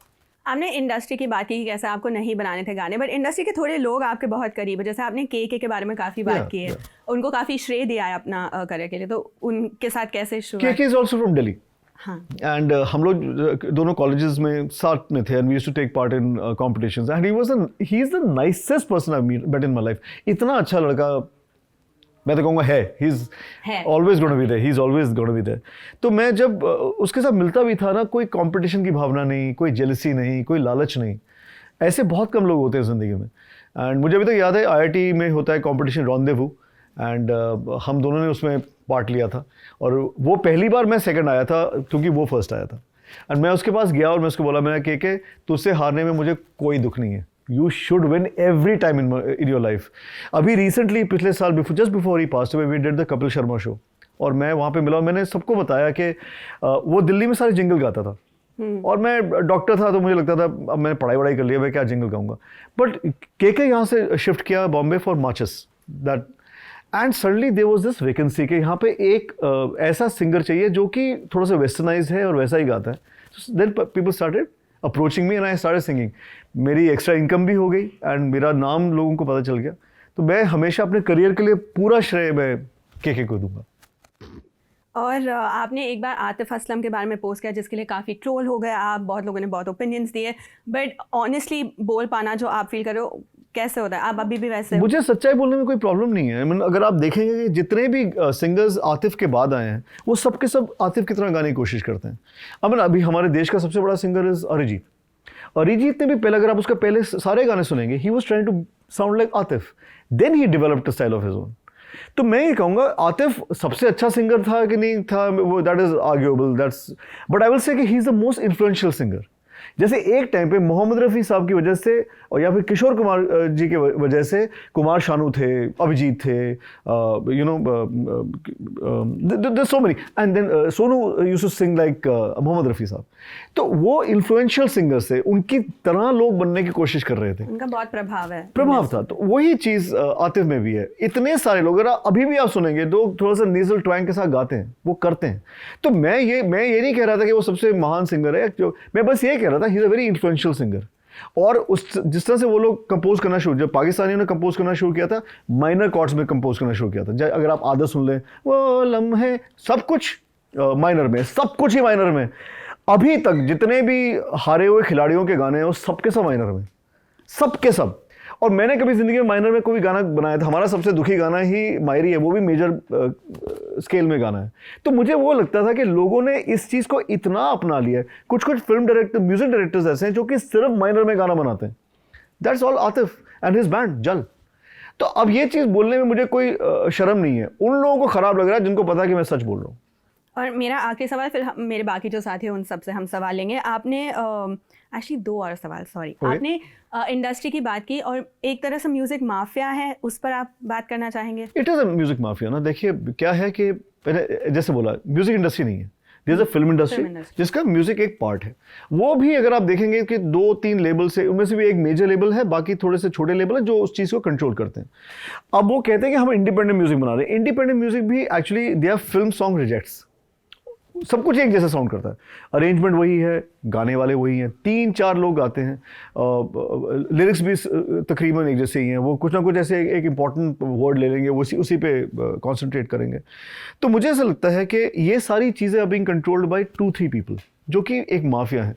आपने इंडस्ट्री की बात की कि कैसे आपको नहीं बनाने थे गाने, बट इंडस्ट्री के थोड़े लोग आपके बहुत करीब है, जैसे आपने के बारे में काफ़ी बात की है, उनको काफ़ी श्रेय दिया है अपना करियर के लिए, तो उनके साथ कैसे शुरू? के इज़ ऑल्सो फ्रॉम दिल्ली, हाँ, एंड हम लोग दोनों कॉलेजेस में साथ में थे, and we used to take part in competitions, and he is the nicest person I met in my life. इतना अच्छा लड़का मैं तो कहूँगा है, he is always gonna be there, he is always gonna be there. तो मैं जब उसके साथ मिलता भी था ना, कोई कंपटीशन की भावना नहीं, कोई जेलसी नहीं, कोई लालच नहीं, ऐसे बहुत कम लोग होते हैं ज़िंदगी में। एंड मुझे अभी तक याद है IIT में होता है कॉम्पिटिशन रॉन्डेवू, एंड हम दोनों ने उसमें पार्ट लिया था, और वो पहली बार मैं सेकंड आया था क्योंकि वो फर्स्ट आया था। एंड मैं उसके पास गया और मैं उसको बोला, मैंने के तुझसे हारने में मुझे कोई दुख नहीं है, you should win every time in your life. अभी रिसेंटली पिछले साल just before he passed away we did the Kapil Sharma show, और मैं वहाँ पे मिला और मैंने सबको बताया कि वो दिल्ली में सारे जिंगल गाता था, और मैं डॉक्टर था तो मुझे लगता था अब मैंने पढ़ाई कर लिया, मैं क्या जिंगल गाऊंगा। बट के यहाँ से शिफ्ट किया Bombay for matches that, and suddenly there was this vacancy कि यहाँ पे एक ऐसा सिंगर चाहिए जो कि थोड़ा सा वेस्टर्नाइज है और वैसा ही गाता है। Then people started approaching me and I started singing. मेरी एक्स्ट्रा इनकम भी हो गई एंड मेरा नाम लोगों को पता चल गया। तो मैं हमेशा अपने करियर के लिए पूरा श्रेय मैं के को दूंगा। और आपने एक बार आतिफ असलम के बारे में पोस्ट किया जिसके लिए काफ़ी ट्रोल हो गया आप, बहुत लोगों ने बहुत ओपिनियंस दिए, बट ऑनेस्टली बोल पाना जो आप फील कर रहे हो कैसे होता है? आप अभी भी वैसे? मुझे सच्चाई बोलने में कोई प्रॉब्लम नहीं है। मतलब अगर आप देखेंगे कि जितने भी सिंगर्स आतिफ के बाद आए हैं वो सब के सब आतिफ की तरह गाने की कोशिश करते हैं। अभी हमारे देश का सबसे बड़ा सिंगर इज अरिजीत। अरिजीत ने भी पहले, अगर आप उसका पहले सारे गाने सुनेंगे, he was trying to sound like Atif, then he developed a style of his own. तो मैं ये कहूँगा आतिफ सबसे अच्छा सिंगर था कि नहीं था, वो that is arguable, that's, but I will say कि he is the most influential singer. जैसे एक टाइम पे मोहम्मद रफ़ी साहब की वजह से और या फिर किशोर कुमार जी के वजह से कुमार शानू थे, अभिजीत थे, you know so many, and then Sonu used to sing like Mohammed Rafi साहब। तो वो इन्फ्लुएंशियल सिंगर्स थे, उनकी तरह लोग बनने की कोशिश कर रहे थे, उनका बहुत प्रभाव था। तो वही चीज़ आतिफ में भी है। इतने सारे लोग, अगर अभी भी आप सुनेंगे, लोग थोड़ा सा नेजल ट्वैंग के साथ गाते हैं, वो करते हैं। तो मैं ये नहीं कह रहा था कि वो सबसे महान सिंगर है, मैं बस ये कह रहा था he is a very influential singer. और उस जिस तरह से वो लोग कंपोज करना शुरू, जब पाकिस्तानियों ने कंपोज करना शुरू किया था, माइनर कॉर्ड्स में कंपोज करना शुरू किया था। अगर आप आदत सुन लें, वो लम्हे, सब कुछ माइनर में, सब कुछ ही माइनर में। अभी तक जितने भी हारे हुए खिलाड़ियों के गाने हैं वो सबके सब माइनर में, सबके सब। और मैंने कभी ज़िंदगी में माइनर में कोई गाना बनाया था, हमारा सबसे दुखी गाना ही मायरी है, वो भी मेजर स्केल में गाना है। तो मुझे वो लगता था कि लोगों ने इस चीज़ को इतना अपना लिया है। कुछ फिल्म डायरेक्टर, म्यूजिक डायरेक्टर्स ऐसे हैं जो कि सिर्फ माइनर में गाना बनाते हैं। That's all Atif and his band जल। तो अब ये चीज़ बोलने में मुझे कोई शर्म नहीं है। उन लोगों को ख़राब लग रहा है जिनको पता है कि मैं सच बोल रहा हूँ। और मेरा आखिरी सवाल, फिर मेरे बाकी जो साथी हैं उन सबसे हम सवाल लेंगे। आपने एक्चुअली 2 और सवाल, सॉरी, आपने इंडस्ट्री की बात की और एक तरह से म्यूजिक माफिया है, उस पर आप बात करना चाहेंगे? It is a music mafia ना। देखिए क्या है कि जैसे बोला, म्यूजिक इंडस्ट्री नहीं है, there is a film industry जिसका म्यूजिक एक पार्ट है। वो भी अगर आप देखेंगे कि 2-3 लेबल से, उनमें से भी एक मेजर लेबल है, बाकी थोड़े से छोटे लेबल है जो उस चीज़ को कंट्रोल करते हैं। अब वो कहते हैं कि हम इंडिपेंडेंट म्यूजिक बना रहे हैं। इंडिपेंडेंट म्यूजिक भी actually they are film song rejects. सब कुछ एक जैसा साउंड करता है, अरेंजमेंट वही है, गाने वाले वही हैं, 3-4 लोग गाते हैं, लिरिक्स भी तकरीबन एक जैसे ही हैं, वो कुछ ना कुछ ऐसे एक इंपॉर्टेंट वर्ड ले लेंगे, वो उसी पे कॉन्सेंट्रेट करेंगे। तो मुझे ऐसा लगता है कि ये सारी चीज़ें are being controlled by 2-3 people, जो कि एक माफिया है।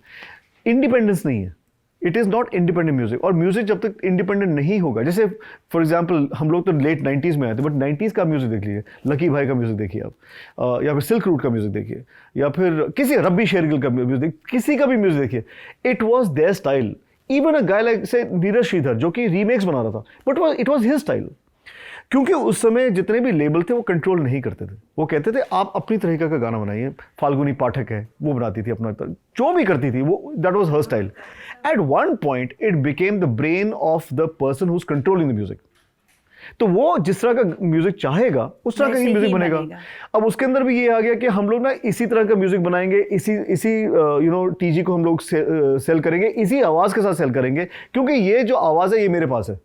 इंडिपेंडेंस नहीं है, it is not independent music. और म्यूजिक जब तक इंडिपेंडेंट नहीं होगा, जैसे फॉर एग्जांपल हम लोग तो लेट 90s में आए थे, बट 90s का म्यूजिक देख लीजिए, लकी भाई का म्यूजिक देखिए आप, या फिर सिल्क रूट का म्यूजिक देखिए, या फिर किसी रब्बी शेरगिल का म्यूजिक, किसी का भी म्यूजिक देखिए, it was there style. Even a guy like से नीरज श्रीधर जो कि रीमेक्स बना रहा था, but it was his style. क्योंकि उस समय जितने भी लेबल थे वो कंट्रोल नहीं करते थे, वो कहते थे आप अपनी तरीके का गाना बनाइए। फाल्गुनी पाठक है, वो बनाती थी अपना, जो भी करती थी वो, that was her style. At one point it became the brain of the person who is controlling the music. तो वो जिस तरह का म्यूजिक चाहेगा उस तरह का ही म्यूजिक बनेगा। अब उसके अंदर भी ये आ गया कि हम लोग ना इसी तरह का म्यूजिक बनाएंगे, इसी यू नो टीजी को हम लोग सेल करेंगे, इसी आवाज़ के साथ सेल करेंगे, क्योंकि ये जो आवाज़ है ये मेरे पास है,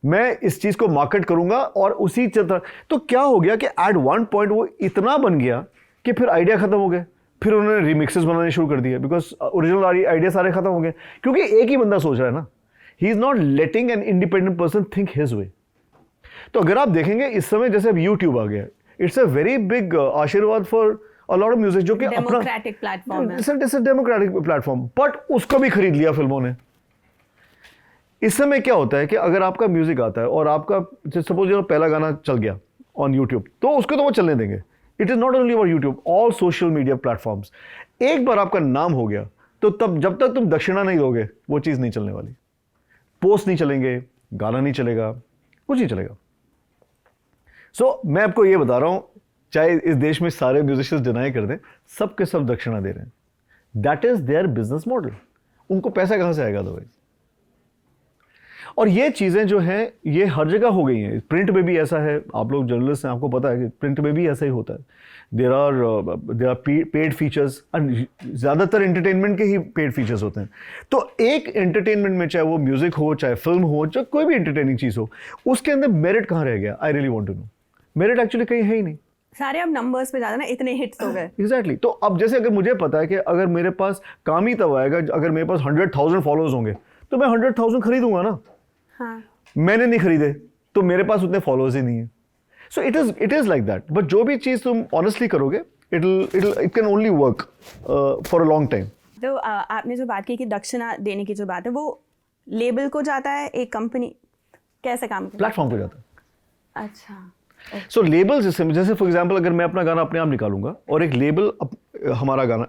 मैं इस चीज़ को मार्केट करूंगा और उसी तरह। तो क्या हो गया कि एट वन पॉइंट वो इतना बन गया कि फिर आइडिया खत्म हो गए, फिर उन्होंने रिमिक्सेस बनाने शुरू कर दिए, बिकॉज ओरिजिनल आइडिया सारे खत्म हो गए, क्योंकि एक ही बंदा सोच रहा है ना, he is not letting an independent person think his way. तो अगर आप देखेंगे इस समय जैसे अब यूट्यूब आ गया, इट्स अ वेरी बिग आशीर्वाद for a lot of music, जो कि डेमोक्रेटिक प्लेटफॉर्म है, it's a democratic platform, but उसको भी खरीद लिया फिल्मों ने। इस समय क्या होता है कि अगर आपका म्यूजिक आता है और आपका सपोज जो पहला गाना चल गया ऑन यूट्यूब, तो उसको तो वो चलने देंगे। It is not only about YouTube, all social media platforms. एक बार आपका नाम हो गया तो तब जब तक तुम दक्षिणा नहीं दोगे वो चीज़ नहीं चलने वाली, पोस्ट नहीं चलेंगे, गाना नहीं चलेगा, कुछ नहीं चलेगा। सो मैं आपको ये बता रहा हूं, चाहे इस देश में सारे म्यूजिशियंस डिनाई कर दें, सब के सब दक्षिणा दे रहे हैं। That is their business model. उनको पैसा कहां से आएगा अदरवाइज? और ये चीज़ें जो हैं ये हर जगह हो गई हैं। प्रिंट में भी ऐसा है, आप लोग जर्नलिस्ट हैं, आपको पता है कि प्रिंट में भी ऐसा ही होता है। देर आर पेड फीचर्स, ज़्यादातर एंटरटेनमेंट के ही पेड फीचर्स होते हैं। तो एक एंटरटेनमेंट में, चाहे वो म्यूज़िक हो, चाहे फिल्म हो, चाहे कोई भी एंटरटेनिंग चीज़ हो, उसके अंदर मेरिट कहाँ रह गया? I really want to know. Merit actually कहीं है ही नहीं। सारे अब नंबर्स पे ज़्यादा ना, इतने हिट्स हो गए। एग्जैक्टली। तो अब जैसे अगर मुझे पता है कि अगर मेरे पास काम ही तब आएगा अगर मेरे पास 100,000 फॉलोअर्स होंगे, तो मैं 100,000 खरीदूंगा ना। हाँ, मैंने नहीं खरीदे तो मेरे पास उतने फॉलोअर्स ही नहीं है। So it is like that. But जो भी चीज़ तुम ऑनेस्टली करोगे, it can only work for a long time. तो आपने जो बात की कि दक्षिणा देने की जो बात है, वो लेबल को जाता है, एक कंपनी कैसे काम करती है? प्लेटफॉर्म पे जाता है। अच्छा। सो लेबल जैसे फॉर एग्जाम्पल अगर मैं अपना गाना अपने आप निकालूंगा और एक लेबल हमारा गाना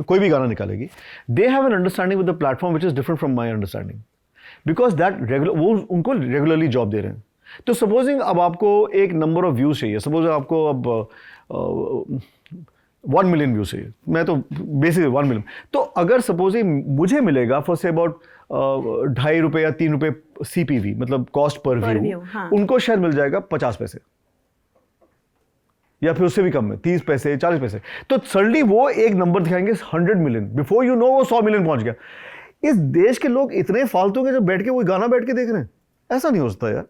कोई भी गाना निकालेगी, they have an understanding with the platform which is different from my understanding, because that वो उनको रेगुलरली जॉब दे रहे हैं। तो सपोजिंग अब आपको एक नंबर ऑफ व्यूज चाहिए, सपोज आपको अब 1 मिलियन व्यूज चाहिए, मैं तो बेसिकली 1 मिलियन। तो अगर सपोजिंग मुझे मिलेगा फॉर से अबाउट 2.5 रुपये या 3 रुपये CPV, मतलब कॉस्ट पर व्यू, हाँ। उनको शायद मिल जाएगा 50 पैसे या फिर उससे भी कम में 30 पैसे 40 पैसे। तो सडनली वो एक नंबर दिखाएंगे 100 मिलियन, बिफोर यू नो वो 100 मिलियन पहुंच गया। इस देश के लोग इतने फालतू के जब बैठ के वो गाना बैठ के देख रहे हैं, ऐसा नहीं हो सकता यार।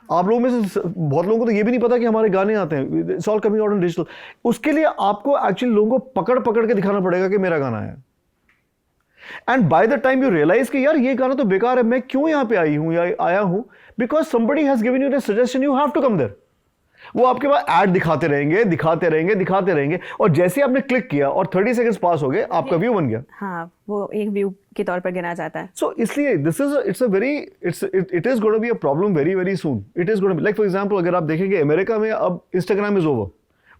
आप लोगों में से बहुत लोगों को तो ये भी नहीं पता कि हमारे गाने आते हैं, it's all coming out on digital. उसके लिए आपको एक्चुअली लोगों को पकड़ पकड़ के दिखाना पड़ेगा कि मेरा गाना है। And by the time you realise कि यार ये गाना तो बेकार है, मैं क्यों यहाँ पे आई हूँ या आया हूँ, because somebody has given you the suggestion, you have to come there. वो आपके पास ऐड दिखाते रहेंगे और जैसे आपने क्लिक किया और 30 सेकंड्स पास हो गए, आपका व्यू बन गया। हाँ, वो एक व्यू के तौर पर गिना जाता है। सो इसलिए it is going to be a problem very very soon. It is going to be like for example अगर आप देखेंगे अमेरिका में अब इंस्टाग्राम इज ओवर,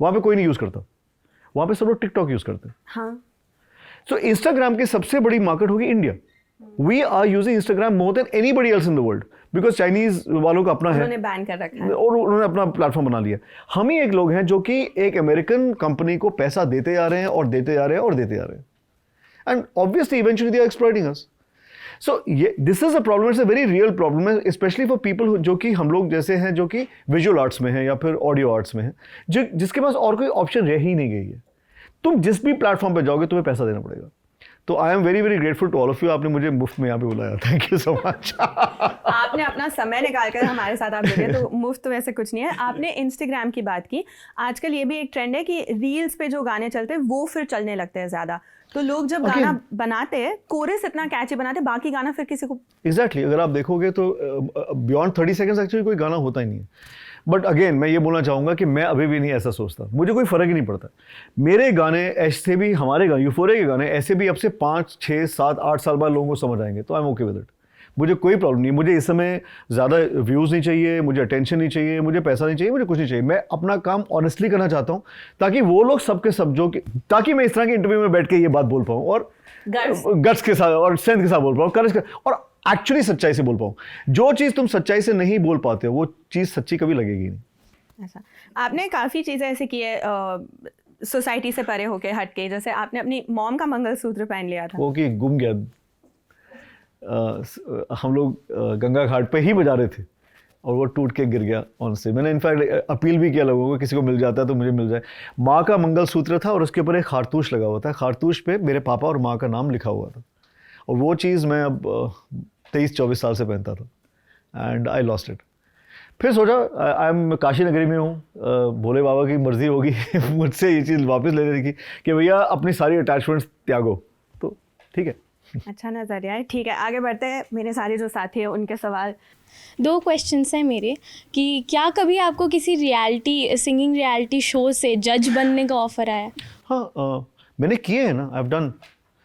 वहां पे कोई नहीं यूज करता, वहां पे सब लोग टिकटॉक यूज करते हैं। हाँ, सो इंस्टाग्राम की सबसे बड़ी मार्केट होगी India. We are using Instagram more than anybody else in the world, because Chinese वालों का अपना है, उन्होंने बैन कर रखा है और उन्होंने अपना प्लेटफॉर्म बना लिया। हम ही एक लोग हैं जो कि एक अमेरिकन कंपनी को पैसा देते जा रहे हैं और देते जा रहे हैं और देते जा रहे हैं, and obviously eventually they are exploiting us. So ये this is a problem, it's a very real problem है, स्पेशली फॉर पीपल जो कि हम लोग जैसे हैं, जो कि विजुअल आर्ट्स में हैं या फिर ऑडियो आर्ट्स में हैं, जिसके पास और कोई ऑप्शन रह ही नहीं गई है। तुम जिस भी प्लेटफॉर्म पे जाओगे तुम्हें पैसा देना पड़ेगा। तो I am very very grateful to all of you, आपने मुझे मुफ्त में यहाँ पे बुलाया, थैंक यू सो मच। आपने अपना समय निकाल कर हमारे साथ आप जुड़े, तो मुफ्त तो वैसे कुछ नहीं है। आपने इंस्टाग्राम की बात की, आजकल ये भी एक ट्रेंड है कि रील्स पे जो गाने चलते हैं वो फिर चलने लगते हैं ज़्यादा, तो लोग जब गाना बनाते हैं कोरस इतना कैची बनाते हैं, बाकी गाना फिर किसी को एग्जैक्टली अगर आप देखोगे तो बियॉन्ड 30 सेकेंड्स एक्चुअली कोई गाना होता ही नहीं है। बट अगेन मैं ये बोलना चाहूँगा कि मैं अभी भी नहीं ऐसा सोचता, मुझे कोई फ़र्क ही नहीं पड़ता। मेरे गाने ऐसे भी, हमारे गाने, यूफोरिया के गाने ऐसे भी अब से 5, 6, 7, 8 साल बाद लोगों को समझ आएंगे, तो I M okay with it. मुझे कोई प्रॉब्लम नहीं, मुझे इस समय ज़्यादा व्यूज़ नहीं चाहिए, मुझे अटेंशन नहीं चाहिए, मुझे पैसा नहीं चाहिए, मुझे कुछ नहीं चाहिए। मैं अपना काम ऑनेस्टली करना चाहता हूँ ताकि वो लोग सबके सब जो ताकि मैं इस तरह के इंटरव्यू में बैठ के ये बात बोल पाऊँ और गट्स के साथ और स्ट्रेंथ के साथ बोल पाऊँ, करेज और एक्चुअली सच्चाई से बोल पाऊँ। जो चीज़ तुम सच्चाई से नहीं बोल पाते हो वो चीज़ सच्ची कभी लगेगी नहीं। ऐसा आपने काफ़ी चीज़ें ऐसे की है सोसाइटी से परे होके हट के, जैसे आपने अपनी मॉम का मंगलसूत्र पहन लिया था वो कि गुम गया। हम लोग गंगा घाट पे ही बजा रहे थे और वो टूट के गिर गया ऑन से। मैंने इनफैक्ट अपील भी किया लोगों को, किसी को मिल जाता है तो मुझे मिल जाए। माँ का मंगलसूत्र था और उसके ऊपर एक खारतूश लगा हुआ था, खारतूश पे मेरे पापा और माँ का नाम लिखा हुआ था, और वो चीज़ मैं अब 23-24 साल से पहनता था एंड आई लॉस्ट इट। फिर सोचा आई एम काशी नगरी में हूँ, भोले बाबा की मर्जी होगी मुझसे ये चीज़ वापस लेने की कि भैया अपनी सारी अटैचमेंट्स त्यागो, तो ठीक है। अच्छा नज़रिया है, ठीक है आगे बढ़ते हैं। मेरे सारे जो साथी हैं उनके सवाल। 2 क्वेश्चंस हैं मेरे कि क्या कभी आपको किसी सिंगिंग रियलिटी शो से जज बनने का ऑफर आया? हाँ मैंने किए हैं ना, आई हैव डन।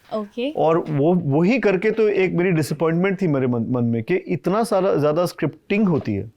ओके। और वो ही करके तो एक मेरी डिसअपॉइंटमेंट थी मेरे मन में कि इतना सारा ज़्यादा स्क्रिप्टिंग होती है।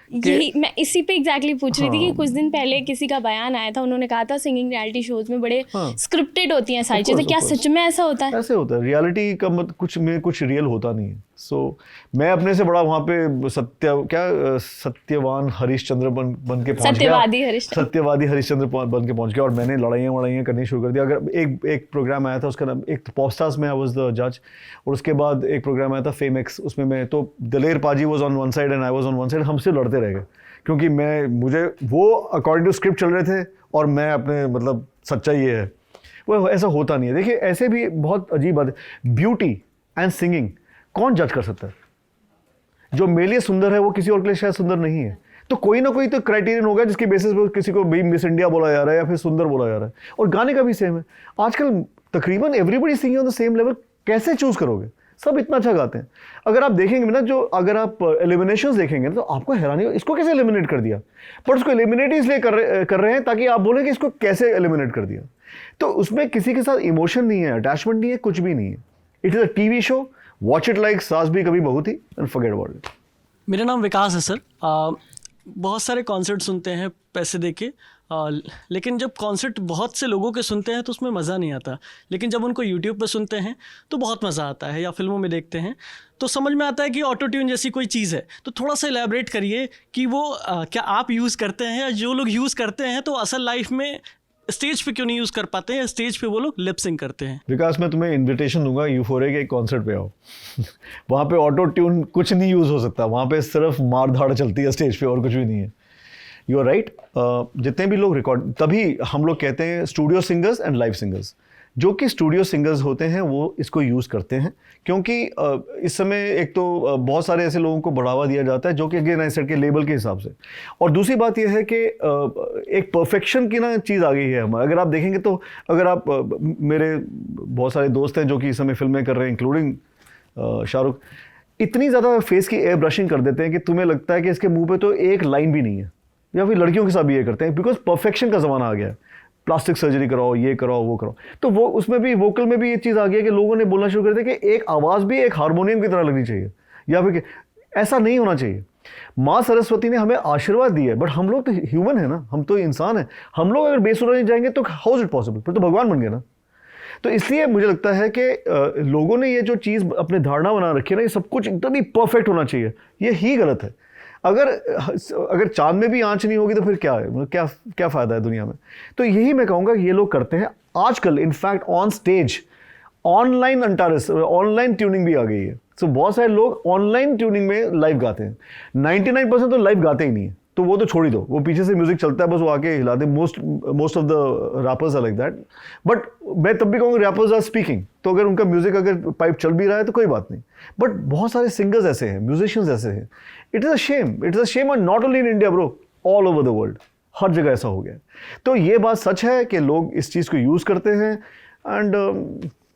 यही मैं इसी पे एग्जैक्टली पूछ रही थी कि कुछ दिन पहले किसी का बयान आया था, उन्होंने कहा था सिंगिंग रियलिटी शोज में बड़े स्क्रिप्टेड होती हैं सारी चीज़ें। क्या सच में ऐसा होता है? ऐसे होता है, रियलिटी का कुछ में कुछ रियल होता नहीं है। सो मैं अपने से बड़ा वहाँ पे सत्यवान हरिश्चंद्र बन के पहुँच गया, सत्यवादी हरिश्चंद्र बन के पहुँच गया, और मैंने लड़ाइयाँ करनी शुरू कर दिया। अगर एक प्रोग्राम आया था, उसका नाम एक पॉपस्टार्स में आई वाज द जज, और उसके बाद एक प्रोग्राम आया था फेम एक्स, उसमें मैं तो दिलेर पाजी was on one side and I was on one side, हम सिर्फ लड़ते रह गए क्योंकि मुझे वो अकॉर्डिंग टू स्क्रिप्ट चल रहे थे और मैं अपने मतलब सच्चाई ये है, वो ऐसा होता नहीं है। देखिए ऐसे भी बहुत अजीब बात है, ब्यूटी एंड सिंगिंग कौन जज कर सकता है? जो मेरे लिए सुंदर है वो किसी और के लिए शायद सुंदर नहीं है, तो कोई ना कोई तो क्राइटेरियन होगा जिसके बेसिस पे किसी को भी मिस इंडिया बोला जा रहा है या फिर सुंदर बोला जा रहा है। और गाने का भी सेम है, आजकल तकरीबन everybody singing on the same level, कैसे चूज करोगे? सब इतना अच्छा गाते हैं। अगर आप देखेंगे ना, जो अगर आप एलिमिनेशंस देखेंगे तो आपको हैरानी हो, इसको कैसे एलिमिनेट कर दिया, पर उसको एलिमिनेट इसलिए कर रहे हैं ताकि आप बोलें कि इसको कैसे एलिमिनेट कर दिया। तो उसमें किसी के साथ इमोशन नहीं है, अटैचमेंट नहीं है, कुछ भी नहीं है। It is a TV show, watch it like सास भी कभी बहू थी एंड फॉरगेट अबाउट इट। मेरा नाम विकास है सर। बहुत सारे कॉन्सर्ट सुनते हैं पैसे दे के, लेकिन जब कॉन्सर्ट बहुत से लोगों के सुनते हैं तो उसमें मज़ा नहीं आता, लेकिन जब उनको यूट्यूब पर सुनते हैं तो बहुत मज़ा आता है, या फिल्मों में देखते हैं तो समझ में आता है कि ऑटो ट्यून जैसी कोई चीज़ है। तो थोड़ा सा इलेबरेट करिए कि वो क्या आप यूज़ करते हैं, या जो लोग यूज़ करते हैं तो असल लाइफ में स्टेज पे क्यों नहीं यूज़ कर पाते हैं, स्टेज पे वो लोग लिप सिंग करते हैं। विकास मैं तुम्हें इनविटेशन दूंगा यूफोरिया के एक कॉन्सर्ट पे आओ वहाँ पे ऑटो ट्यून कुछ नहीं यूज़ हो सकता, वहाँ पे सिर्फ मार धाड़ चलती है स्टेज पे और कुछ भी नहीं है। You are right. जितने भी लोग रिकॉर्ड, तभी हम लोग कहते हैं studio singers and live singers. जो कि स्टूडियो सिंगर्स होते हैं वो इसको यूज़ करते हैं क्योंकि इस समय एक तो बहुत सारे ऐसे लोगों को बढ़ावा दिया जाता है जो कि अगेन आई सेड के लेबल के हिसाब से, और दूसरी बात यह है कि एक परफेक्शन की ना चीज़ आ गई है हमारा। अगर आप देखेंगे तो अगर आप मेरे बहुत सारे दोस्त हैं जो कि इस समय फिल्में कर रहे हैं इंक्लूडिंग शाहरुख, इतनी ज़्यादा फेस की एयर ब्रशिंग कर देते हैं कि तुम्हें लगता है कि इसके मुँह पर तो एक लाइन भी नहीं है, या फिर लड़कियों के साथ भी ये करते हैं बिकॉज परफेक्शन का ज़माना आ गया है, प्लास्टिक सर्जरी कराओ, ये कराओ, वो कराओ। तो वो उसमें भी वोकल में भी ये चीज़ आ गई है कि लोगों ने बोलना शुरू कर दिया कि एक आवाज़ भी एक हारमोनियम की तरह लगनी चाहिए, या फिर ऐसा नहीं होना चाहिए। माँ सरस्वती ने हमें आशीर्वाद दिया है, बट हम लोग तो ह्यूमन है ना, हम तो इंसान हैं। हम लोग अगर बेसुरा नहीं जाएंगे तो हाउ इज इट पॉसिबल, फिर तो भगवान बन गए ना। तो इसलिए मुझे लगता है कि लोगों ने ये जो चीज़ अपने धारणा बना रखी है ना, ये सब कुछ एकदम ही परफेक्ट होना चाहिए, ये ही गलत है। अगर चांद में भी आंच नहीं होगी तो फिर क्या है, मतलब क्या फ़ायदा है दुनिया में। तो यही मैं कहूँगा कि ये लोग करते हैं आजकल। In fact on stage online Antares, online tuning भी आ गई है। सो बहुत सारे लोग ऑनलाइन ट्यूनिंग में लाइव गाते हैं। 99% तो लाइव गाते ही नहीं है, तो वो तो छोड़ ही दो, वो पीछे से म्यूजिक चलता है बस वो आके हिला दे. Most of the rappers are like that. But मैं तब भी कहूँगा रैपर्स आर स्पीकिंग, तो अगर उनका म्यूजिक अगर पाइप चल भी रहा है तो कोई बात नहीं. बट बहुत सारे सिंगर्स ऐसे हैं, म्यूजिशियंस ऐसे हैं. It is a shame and not only in India bro, all over the world. हर जगह ऐसा हो गया. तो ये बात सच है कि लोग इस चीज़ को यूज़ करते हैं. एंड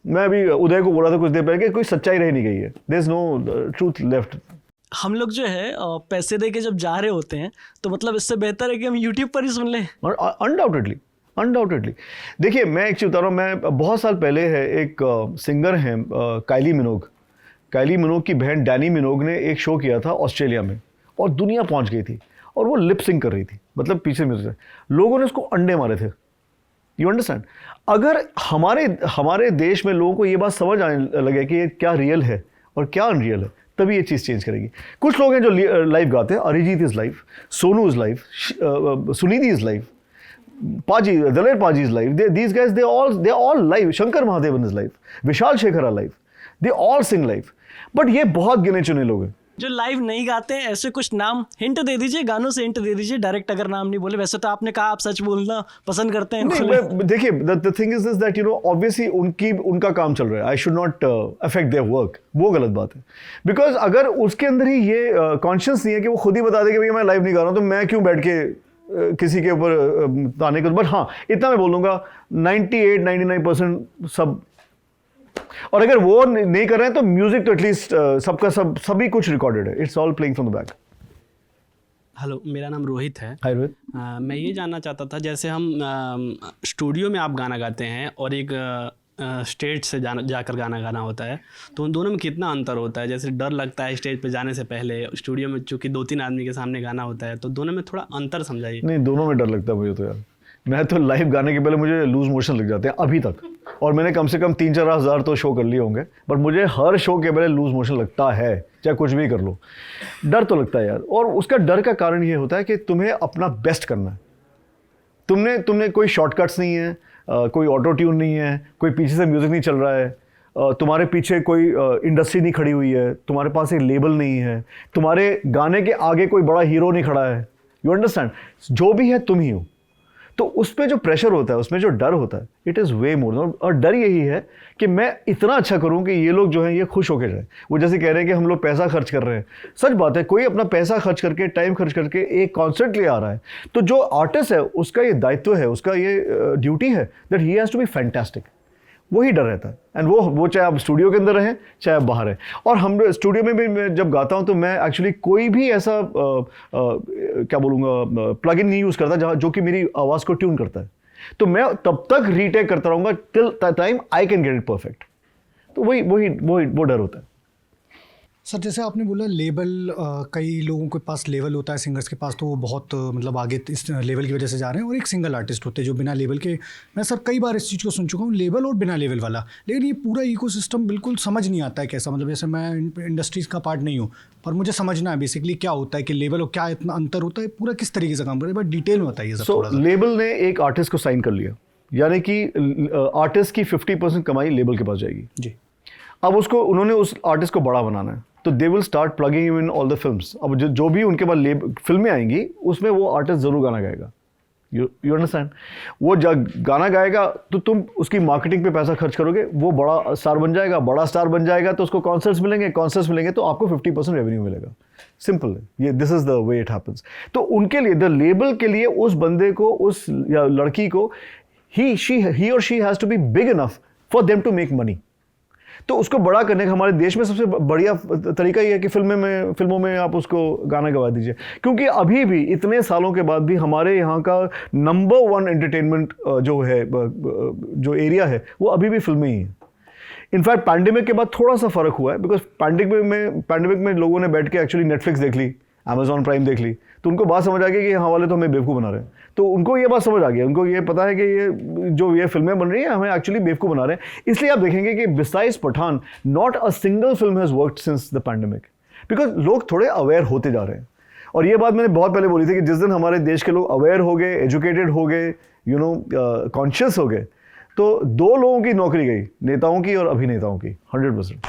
मैं अभी उदय को बोला था कुछ देर पहले कि कोई सच्चाई रह नहीं गई है. There is no truth left. हम लोग जो है पैसे दे के जब जा रहे होते हैं तो मतलब इससे बेहतर है कि हम यूट्यूब पर ही सुन लें. अनडाउटेडली. देखिए मैं एक चीज़ बता रहा हूँ. मैं बहुत साल पहले है एक सिंगर हैं काइली मिनोग की बहन डैनी मिनोग ने एक शो किया था ऑस्ट्रेलिया में और दुनिया पहुँच गई थी और वो लिप सिंग कर रही थी, मतलब पीछे म्यूजिक. लोगों ने उसको अंडे मारे थे. You understand. अगर हमारे देश में लोगों को ये बात समझ आने लगे कि ये क्या रियल है और क्या अनरियल है, तभी ये चीज़ चेंज करेगी. कुछ लोग हैं जो लाइव गाते हैं. Arijit is live, Sonu is live, Sunidhi is live, Daler paaji is live. These guys they all live. Shankar Mahadevan is live, Vishal Shekhar are live. They all sing live. But ये बहुत गिने चुने लोग हैं जो लाइव नहीं गाते हैं. ऐसे कुछ नाम हिंट दे दीजिए, गानों से हिंट दे दीजिए. डायरेक्ट अगर नाम नहीं बोले, वैसे तो आपने कहा आप सच बोलना पसंद करते हैं. देखिए the thing is this that obviously उनका काम चल रहा है. I should not affect their work. वो गलत बात है. बिकॉज अगर उसके अंदर ही ये कॉन्शियस नहीं है कि वो खुद ही बता दे कि भैया मैं लाइव नहीं गा रहा हूँ, तो मैं क्यों बैठ के किसी के ऊपर ताने कर. बट हाँ, इतना मैं बोल दूंगा 98-99% सब. और अगर वो नहीं कर रहे हैं तो म्यूजिक तो एटलीस्ट सभी कुछ रिकॉर्डेड है. It's all playing from the back. Hello, मेरा नाम रोहित है. हाय रोहित. मैं ये जानना चाहता था, जैसे हम स्टूडियो में आप गाना गाते हैं और एक स्टेज से जाकर गाना गाना होता है, तो उन दोनों में कितना अंतर होता है? जैसे डर लगता है स्टेज पे जाने से पहले, स्टूडियो में चूँकि 2-3 आदमी के सामने गाना होता है, तो दोनों में थोड़ा अंतर समझाइए. नहीं, दोनों में डर लगता है मुझे तो यार. मैं तो लाइव गाने के पहले मुझे लूज मोशन लग जाते हैं अभी तक. और मैंने कम से कम 3-4 हज़ार तो शो कर लिए होंगे. बट मुझे हर शो के पहले लूज मोशन लगता है, चाहे कुछ भी कर लो. डर तो लगता है यार. और उसका डर का कारण ये होता है कि तुम्हें अपना बेस्ट करना है. तुमने कोई शॉर्टकट्स नहीं है, कोई ऑटो ट्यून नहीं है, कोई पीछे से म्यूज़िक नहीं चल रहा है, तुम्हारे पीछे कोई इंडस्ट्री नहीं खड़ी हुई है, तुम्हारे पास एक लेबल नहीं है, तुम्हारे गाने के आगे कोई बड़ा हीरो नहीं खड़ा है. You understand. जो भी है तुम ही हो. तो उस पर जो प्रेशर होता है, उसमें जो डर होता है, इट इज़ वे मोर. और डर यही है कि मैं इतना अच्छा करूं कि ये लोग जो हैं ये खुश होकर जाए. वो जैसे कह रहे हैं कि हम लोग पैसा खर्च कर रहे हैं. सच बात है, कोई अपना पैसा खर्च करके, टाइम खर्च करके एक कॉन्सर्ट ले आ रहा है, तो जो आर्टिस्ट है उसका ये दायित्व है, उसका ये ड्यूटी है that he has to be fantastic. वही डर रहता है. एंड वो चाहे आप स्टूडियो के अंदर रहें चाहे आप बाहर हैं. और हम स्टूडियो में भी मैं जब गाता हूं तो मैं एक्चुअली कोई भी ऐसा क्या बोलूँगा प्लग इन नहीं यूज़ करता जो कि मेरी आवाज़ को ट्यून करता है. तो मैं तब तक रीटेक करता रहूँगा till time I can get it perfect. तो वो डर होता है. सर जैसे आपने बोला लेबल, कई लोगों के पास लेवल होता है सिंगर्स के पास, तो वो बहुत मतलब आगे इस लेवल की वजह से जा रहे हैं. और एक सिंगल आर्टिस्ट होते हैं जो बिना लेबल के. मैं सर कई बार इस चीज़ को सुन चुका हूँ, लेबल और बिना लेबल वाला. लेकिन ये पूरा इकोसिस्टम बिल्कुल समझ नहीं आता है कैसा. मतलब जैसे मैं इंडस्ट्रीज़ का पार्ट नहीं हूँ, पर मुझे समझना है बेसिकली क्या होता है कि लेबल और क्या इतना अंतर होता है, पूरा किस तरीके से काम करता है. बट डिटेल में बताइए सर थोड़ा सा. लेबल ने एक आर्टिस्ट को साइन कर लिया, यानी कि आर्टिस्ट की 50% कमाई लेबल के पास जाएगी जी. अब उन्होंने उस आर्टिस्ट को बड़ा बनाना है, तो they will start plugging in all the films. अब जो भी उनके पास फिल्में आएंगी उसमें वो आर्टिस्ट ज़रूर गाना गाएगा. You understand. वो जब गाना गाएगा तो तुम उसकी मार्केटिंग पे पैसा खर्च करोगे, वो बड़ा स्टार बन जाएगा, तो उसको कॉन्सर्ट्स मिलेंगे तो आपको 50% रेवेन्यू मिलेगा. सिंपल है ये. This is the way it happens. तो उनके लिए, द लेबल के लिए, उस बंदे को, उस लड़की को, ही और she has to be big enough for them to make money. तो उसको बड़ा करने का हमारे देश में सबसे बढ़िया तरीका ये है कि फिल्मों में आप उसको गाना गवा दीजिए. क्योंकि अभी भी इतने सालों के बाद भी हमारे यहाँ का नंबर 1 एंटरटेनमेंट जो एरिया है वो अभी भी फिल्में ही हैं. इनफैक्ट पैंडेमिक के बाद थोड़ा सा फ़र्क हुआ है, बिकॉज पैंडेमिक में लोगों ने बैठ के एक्चुअली नेटफ्लिक्स देख ली, अमेजॉन प्राइम देख ली, तो उनको बात समझ आ गई कि यहाँ वाले तो हमें बेवकूफ़ बना रहे हैं. तो उनको ये बात समझ आ गया, उनको ये पता है कि ये फिल्में बन रही हैं हमें एक्चुअली बेवकूफ़ बना रहे हैं. इसलिए आप देखेंगे कि besides Pathaan not a single film has worked since the pandemic, because लोग थोड़े अवेयर होते जा रहे हैं. और ये बात मैंने बहुत पहले बोली थी कि जिस दिन हमारे देश के लोग अवेयर हो गए, एजुकेटेड हो गए, कॉन्शियस हो गए, तो 2 लोगों की नौकरी गई, नेताओं की और अभिनेताओं की. 100%.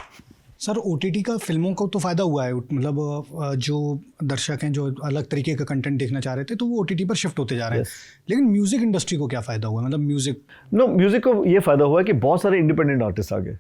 सर OTT का फिल्मों को तो फ़ायदा हुआ है, मतलब जो दर्शक हैं जो अलग तरीके का कंटेंट देखना चाह रहे थे तो वो OTT पर शिफ्ट होते जा रहे हैं। लेकिन म्यूज़िक इंडस्ट्री को क्या फ़ायदा हुआ, मतलब म्यूज़िक को ये फ़ायदा हुआ है कि बहुत सारे इंडिपेंडेंट आर्टिस्ट आ गए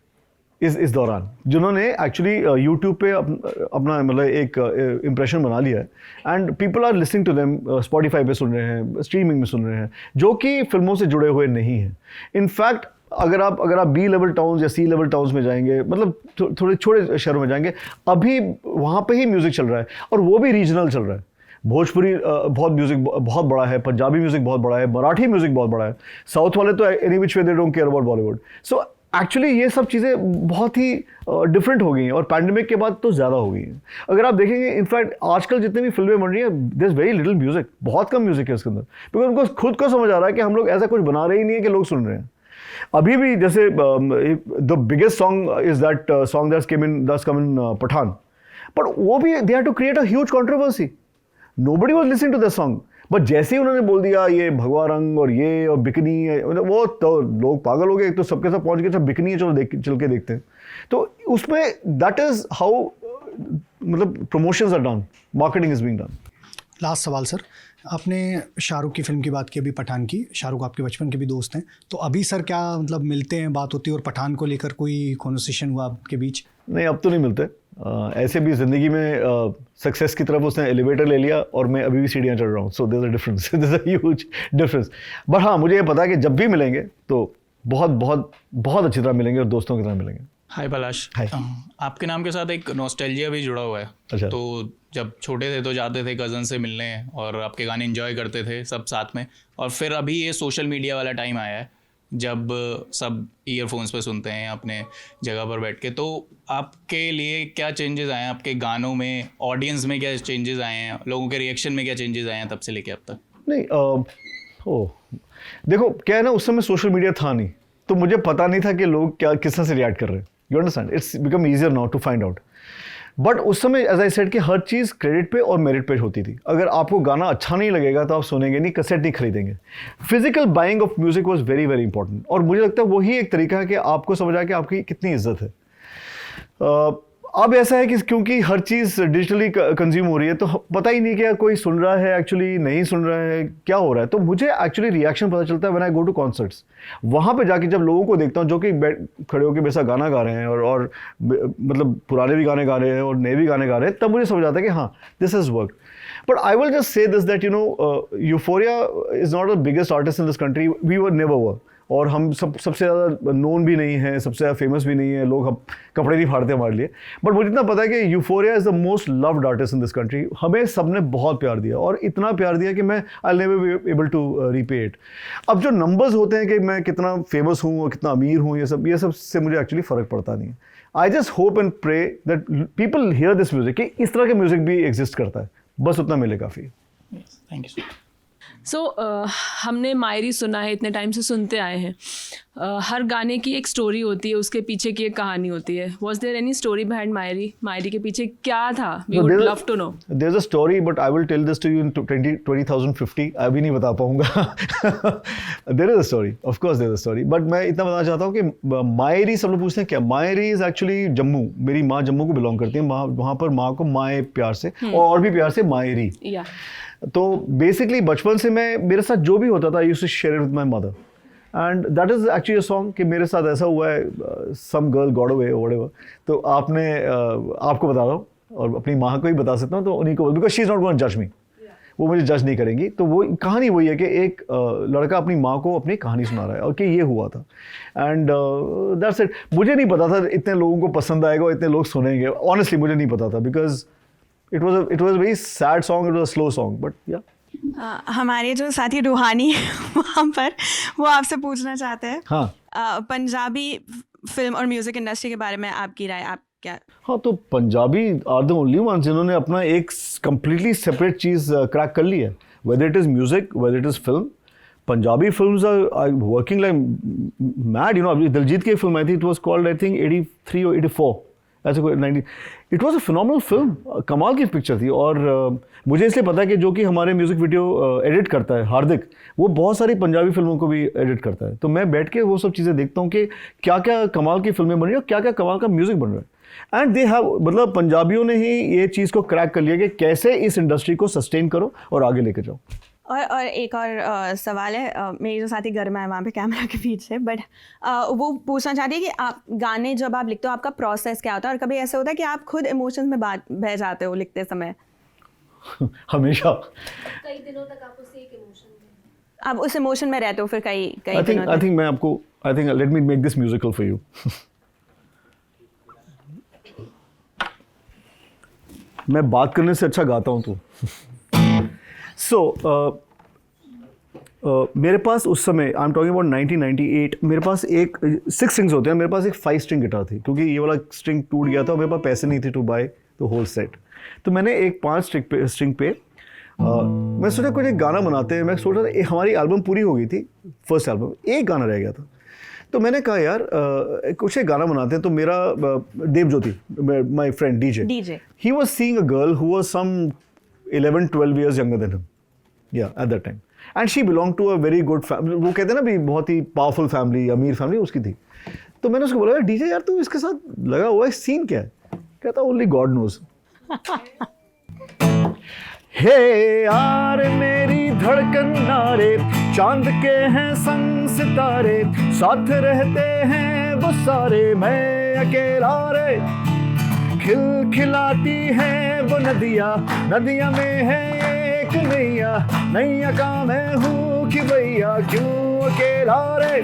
इस दौरान, जिन्होंने एक्चुअली यूट्यूब पे अपना मतलब एक इम्प्रेशन बना लिया है and people are listening to them, Spotify पे सुन रहे हैं, स्ट्रीमिंग में सुन रहे हैं, जो कि फिल्मों से जुड़े हुए नहीं हैं। इनफैक्ट अगर आप बी लेवल टाउन्स या सी लेवल टाउन्स में जाएंगे, मतलब थोड़े छोटे शहरों में जाएंगे, अभी वहाँ पे ही म्यूज़िक चल रहा है और वो भी रीजनल चल रहा है। भोजपुरी बहुत म्यूज़िक बहुत बड़ा है, पंजाबी म्यूज़िक बहुत बड़ा है, मराठी म्यूज़िक बहुत बड़ा है, साउथ वाले तो any which way they don't care about Bollywood. So actually ये सब चीज़ें बहुत ही डिफरेंट हो गई हैं और पैंडेमिक के बाद तो ज़्यादा हो गई हैं। अगर आप देखेंगे इनफैक्ट आजकल जितनी भी फिल्में बन रही हैं, there is very little music, बहुत कम म्यूज़िक है उसके अंदर, बिकॉज उनको खुद को समझ आ रहा है कि हम लोग ऐसा कुछ बना रहे ही नहीं है कि लोग सुन रहे हैं। अभी भी जैसे the biggest song is that song that's come in Pathaan, but वो भी they had to create a huge controversy, nobody was listening to that song, but जैसे ही उन्होंने बोल दिया ये भगवा रंग और ये और बिकनी है, मतलब वो तो लोग पागल हो गए, तो सबके सब पहुंच गए, सब बिकनी है, चलो चल के देखते हैं। तो उसमें दैट इज हाउ मतलब promotions are done, marketing is being done. Last सवाल सर, आपने शाहरुख की फिल्म की बात की, अभी पठान की, शाहरुख आपके बचपन के भी दोस्त हैं, तो अभी सर क्या मतलब मिलते हैं, बात होती है, और पठान को लेकर कोई कॉन्वर्सेशन हुआ आपके बीच? नहीं, अब तो नहीं मिलते। ऐसे भी ज़िंदगी में सक्सेस की तरफ उसने एलिवेटर ले लिया और मैं अभी भी सीढ़ियाँ चढ़ रहा हूँ, so there is a difference, there is a huge difference. But हाँ, मुझे ये पता है कि जब भी मिलेंगे तो बहुत बहुत बहुत अच्छी तरह मिलेंगे और दोस्तों की तरह मिलेंगे। हाय पलाश, हाय। आपके नाम के साथ एक नॉस्टैल्जिया भी जुड़ा हुआ है। अच्छा। तो जब छोटे थे तो जाते थे कज़न से मिलने और आपके गाने एंजॉय करते थे सब साथ में, और फिर अभी ये सोशल मीडिया वाला टाइम आया है जब सब ईयरफोन्स पे सुनते हैं अपने जगह पर बैठ के, तो आपके लिए क्या चेंजेस आए हैं आपके गानों में, ऑडियंस में क्या चेंजेस आए हैं, लोगों के रिएक्शन में क्या चेंजेस आए हैं तब से लेके अब तक? नहीं, देखो क्या है ना, उस समय सोशल मीडिया था नहीं, तो मुझे पता नहीं था कि लोग क्या किस तरह से रिएक्ट कर रहे हैं। You understand, it's become easier now to find out. But उस समय एज आई सेड कि हर चीज़ क्रेडिट पे और मेरिट पे होती थी। अगर आपको गाना अच्छा नहीं लगेगा तो आप सुनेंगे नहीं, कैसेट नहीं खरीदेंगे। Physical buying of music was very very important, और मुझे लगता है वही एक तरीका है कि आपको समझ आए कि आपकी कितनी इज्जत है। अब ऐसा है कि क्योंकि हर चीज़ डिजिटली कंज्यूम हो रही है, तो पता ही नहीं कि कोई सुन रहा है एक्चुअली, नहीं सुन रहा है, क्या हो रहा है। तो मुझे एक्चुअली रिएक्शन पता चलता है when I go to concerts. वहाँ पे जाके जब लोगों को देखता हूँ जो कि खड़े होकर वैसा गाना गा रहे हैं और मतलब पुराने भी गाने गा रहे हैं और नए भी गाने गा रहे हैं, तब मुझे समझ आता है कि हाँ, this is work. But I will just say this that you know, Euphoria is not the biggest artist in this country, we were never were, और हम सबसे ज़्यादा नोन भी नहीं है, सबसे ज़्यादा फेमस भी नहीं है, लोग हम कपड़े नहीं फाड़ते हमारे लिए। बट मुझे इतना पता है कि euphoria is the most loved artist in this country. हमें सबने बहुत प्यार दिया, और इतना प्यार दिया कि मैं I never be able to repay it. अब जो नंबर्स होते हैं कि मैं कितना फेमस हूँ और कितना अमीर हूँ, ये सब से मुझे एक्चुअली फ़र्क पड़ता नहीं है। I just hope and pray that people hear this music, कि इस तरह के म्यूज़िक भी एग्जिस्ट करता है, बस उतना मिले काफ़ी। Thank you sir. सो हमने मायरी सुना है, इतने टाइम से सुनते आए हैं। हर गाने की एक स्टोरी होती है, उसके पीछे की एक कहानी होती है। Was there any story behind Maeri? Maeri के पीछे क्या था? We would love to know. There is a story, but I will tell this to you in 2050। अभी नहीं बता पाऊंगा। There is a story, of course there is a story, but मैं इतना बताना चाहता हूँ कि मायरी, सब लोग पूछते हैं क्या मायरी इज एक्चुअली जम्मू। मेरी माँ जम्मू को बिलोंग करती है, वहाँ पर माँ को माए प्यार से और भी प्यार से मायरी। तो बेसिकली बचपन से मेरे साथ जो भी होता था, I used to share it with my mother, and that is actually a song कि मेरे साथ ऐसा हुआ है, some girl got away whatever. तो आपको बता रहा हूँ और अपनी माँ को ही बता सकता हूँ, तो उन्हीं को, because she is not going to जज मी, वो मुझे जज नहीं करेंगी। तो वो कहानी वही है कि एक लड़का अपनी माँ को अपनी कहानी सुना रहा है और कि ये हुआ था, एंड दैट्स इट। मुझे नहीं पता था इतने लोगों को पसंद आएगा, इतने लोग सुनेंगे, ऑनेस्टली मुझे नहीं पता था, because it was a very sad song, it was a slow song, but yeah. हमारे जो साथी रूहानी वहाँ पर, वो आपसे पूछना चाहते हैं, हाँ, पंजाबी फिल्म और म्यूज़िक इंडस्ट्री के बारे में आपकी राय, आप क्या? हाँ, तो Punjabi are the only ones जिन्होंने अपना एक कंप्लीटली सेपरेट चीज़ क्रैक कर ली है, whether it is music, whether it is film. Punjabi films are working like mad, you know. अभी दिलजीत की फिल्म आई थी, it was called I think 83 और 84, ऐसे कोई 90। It was a phenomenal film, कमाल की पिक्चर थी। और मुझे इसलिए पता है कि जो कि हमारे म्यूज़िक वीडियो एडिट करता है हार्दिक, वो बहुत सारी पंजाबी फिल्मों को भी एडिट करता है। तो मैं बैठ के वो सब चीज़ें देखता हूँ कि क्या क्या कमाल की फिल्में बन रही हैं और क्या क्या कमाल का म्यूज़िक बन रहा है। एंड दे हैव, मतलब पंजाबियों ने ही ये चीज़ को क्रैक कर लिया कि कैसे इस इंडस्ट्री को सस्टेन करो और आगे लेकर जाओ। और एक और सवाल है, मेरी जो साथी गर्मा है वहाँ पे कैमरा के पीछे, बट वो पूछना चाहती है कि आप गाने जब आप लिखते हो आपका प्रोसेस क्या होता है, और कभी ऐसा होता है कि आप खुद इमोशंस में बह जाते हो लिखते समय? हमेशा। कई दिनों तक आप उस एक इमोशन में, आप उस इमोशन में रहते हो फिर कई आई दिनों थिंक मैं आपको, I think let me make this musical for you. मैं बात करने से अच्छा गाता हूँ तो। सो मेरे पास उस समय, आई एम टॉकिंग अबाउट 1998, मेरे पास एक 6 स्ट्रिंग्स होते हैं, मेरे पास एक 5 स्ट्रिंग गिटार थी, क्योंकि ये वाला स्ट्रिंग टूट गया था और मेरे पास पैसे नहीं थे to buy the whole set. तो मैंने एक 5 स्ट्रिंग पे मैं सोचा कुछ एक गाना बनाते हैं। मैं सोच रहा था हमारी एल्बम पूरी हो गई थी, फर्स्ट एल्बम, एक गाना रह गया था। तो मैंने कहा यार कुछ एक गाना बनाते हैं। तो मेरा Dev Jyoti, my friend DJ, he was seeing a girl who was some 11-12 years younger than him, yeah, at that time, and she belonged to a very good family, वो कहते हैं ना भी बहुत ही पावरफुल फैमिली, अमीर फैमिली उसकी थी। तो मैंने उसको बोला डीजे यार तू इसके साथ लगा हुआ है, सीन क्या है? कहता ओनली गॉड नोज। हे यार मेरी धड़कन नारे, चांद के हैं संग सितारे, साथ रहते हैं वो सारे, मैं अकेला रे। खिलखिलाती है वो नदियाँ, नदियाँ में है एक नैया, नैया का मैं हूँ कि भैया, क्यों अकेला रे।